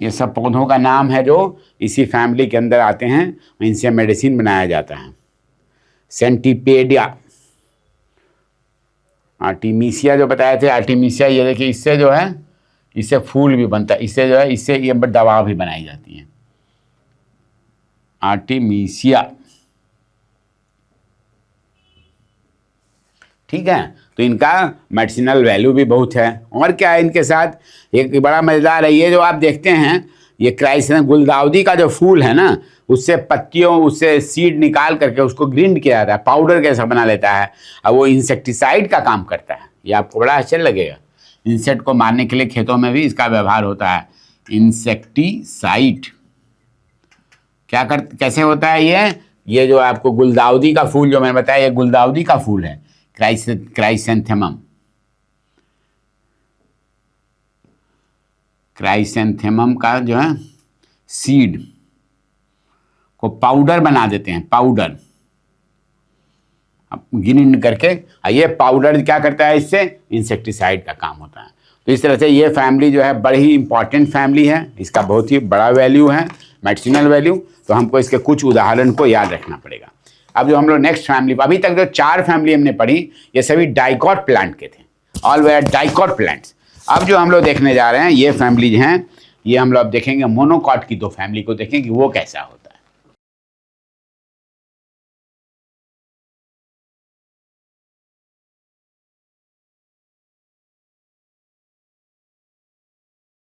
ये सब पौधों का नाम है जो इसी फैमिली के अंदर आते हैं, इनसे मेडिसिन बनाया जाता है। सेंटिपेडिया, आर्टिमिसिया जो बताए थे, आर्टिमिसिया ये देखिए, इससे जो है इससे फूल भी बनता है, इससे जो है इससे ये दवा भी बनाई जाती है, आर्टिमिसिया। ठीक है, तो इनका मेडिसिनल वैल्यू भी बहुत है। और क्या है इनके साथ, एक बड़ा मज़ेदार है, ये जो आप देखते हैं ये क्राइसेंथेमम गुलदाउदी का जो फूल है ना, उससे पत्तियों, उससे सीड निकाल करके उसको ग्रिंड किया जाता है, पाउडर कैसा बना लेता है, और वो इंसेक्टिसाइड का काम करता है। ये आपको बड़ा आश्चर्य लगेगा, इंसेक्ट को मारने के लिए खेतों में भी इसका व्यवहार होता है। इंसेक्टिसाइड कैसे होता है ये जो आपको गुलदाउदी का फूल जो मैंने बताया, ये गुलदाउदी का फूल है, क्राइसेंथेमम। क्राइसेंथेमम का जो है सीड को पाउडर बना देते हैं, पाउडर ग्रिंड करके। ये पाउडर क्या करता है, इससे इंसेक्टिसाइड का काम होता है। तो इस तरह से ये फैमिली जो है बड़ी ही इंपॉर्टेंट फैमिली है, इसका बहुत ही बड़ा वैल्यू है, मेडिसिनल वैल्यू। तो हमको इसके कुछ उदाहरण को याद रखना पड़ेगा। अब जो हम लोग नेक्स्ट फैमिली, अभी तक जो 4 फैमिली हमने पढ़ी ये सभी डाइकॉट प्लांट के थे, ऑल वेयर डाइकॉट प्लांट्स। अब जो हम लोग देखने जा रहे हैं ये फैमिली हैं, ये हम लोग अब देखेंगे मोनोकॉट की 2 फैमिली को देखेंगे वो कैसा होता है।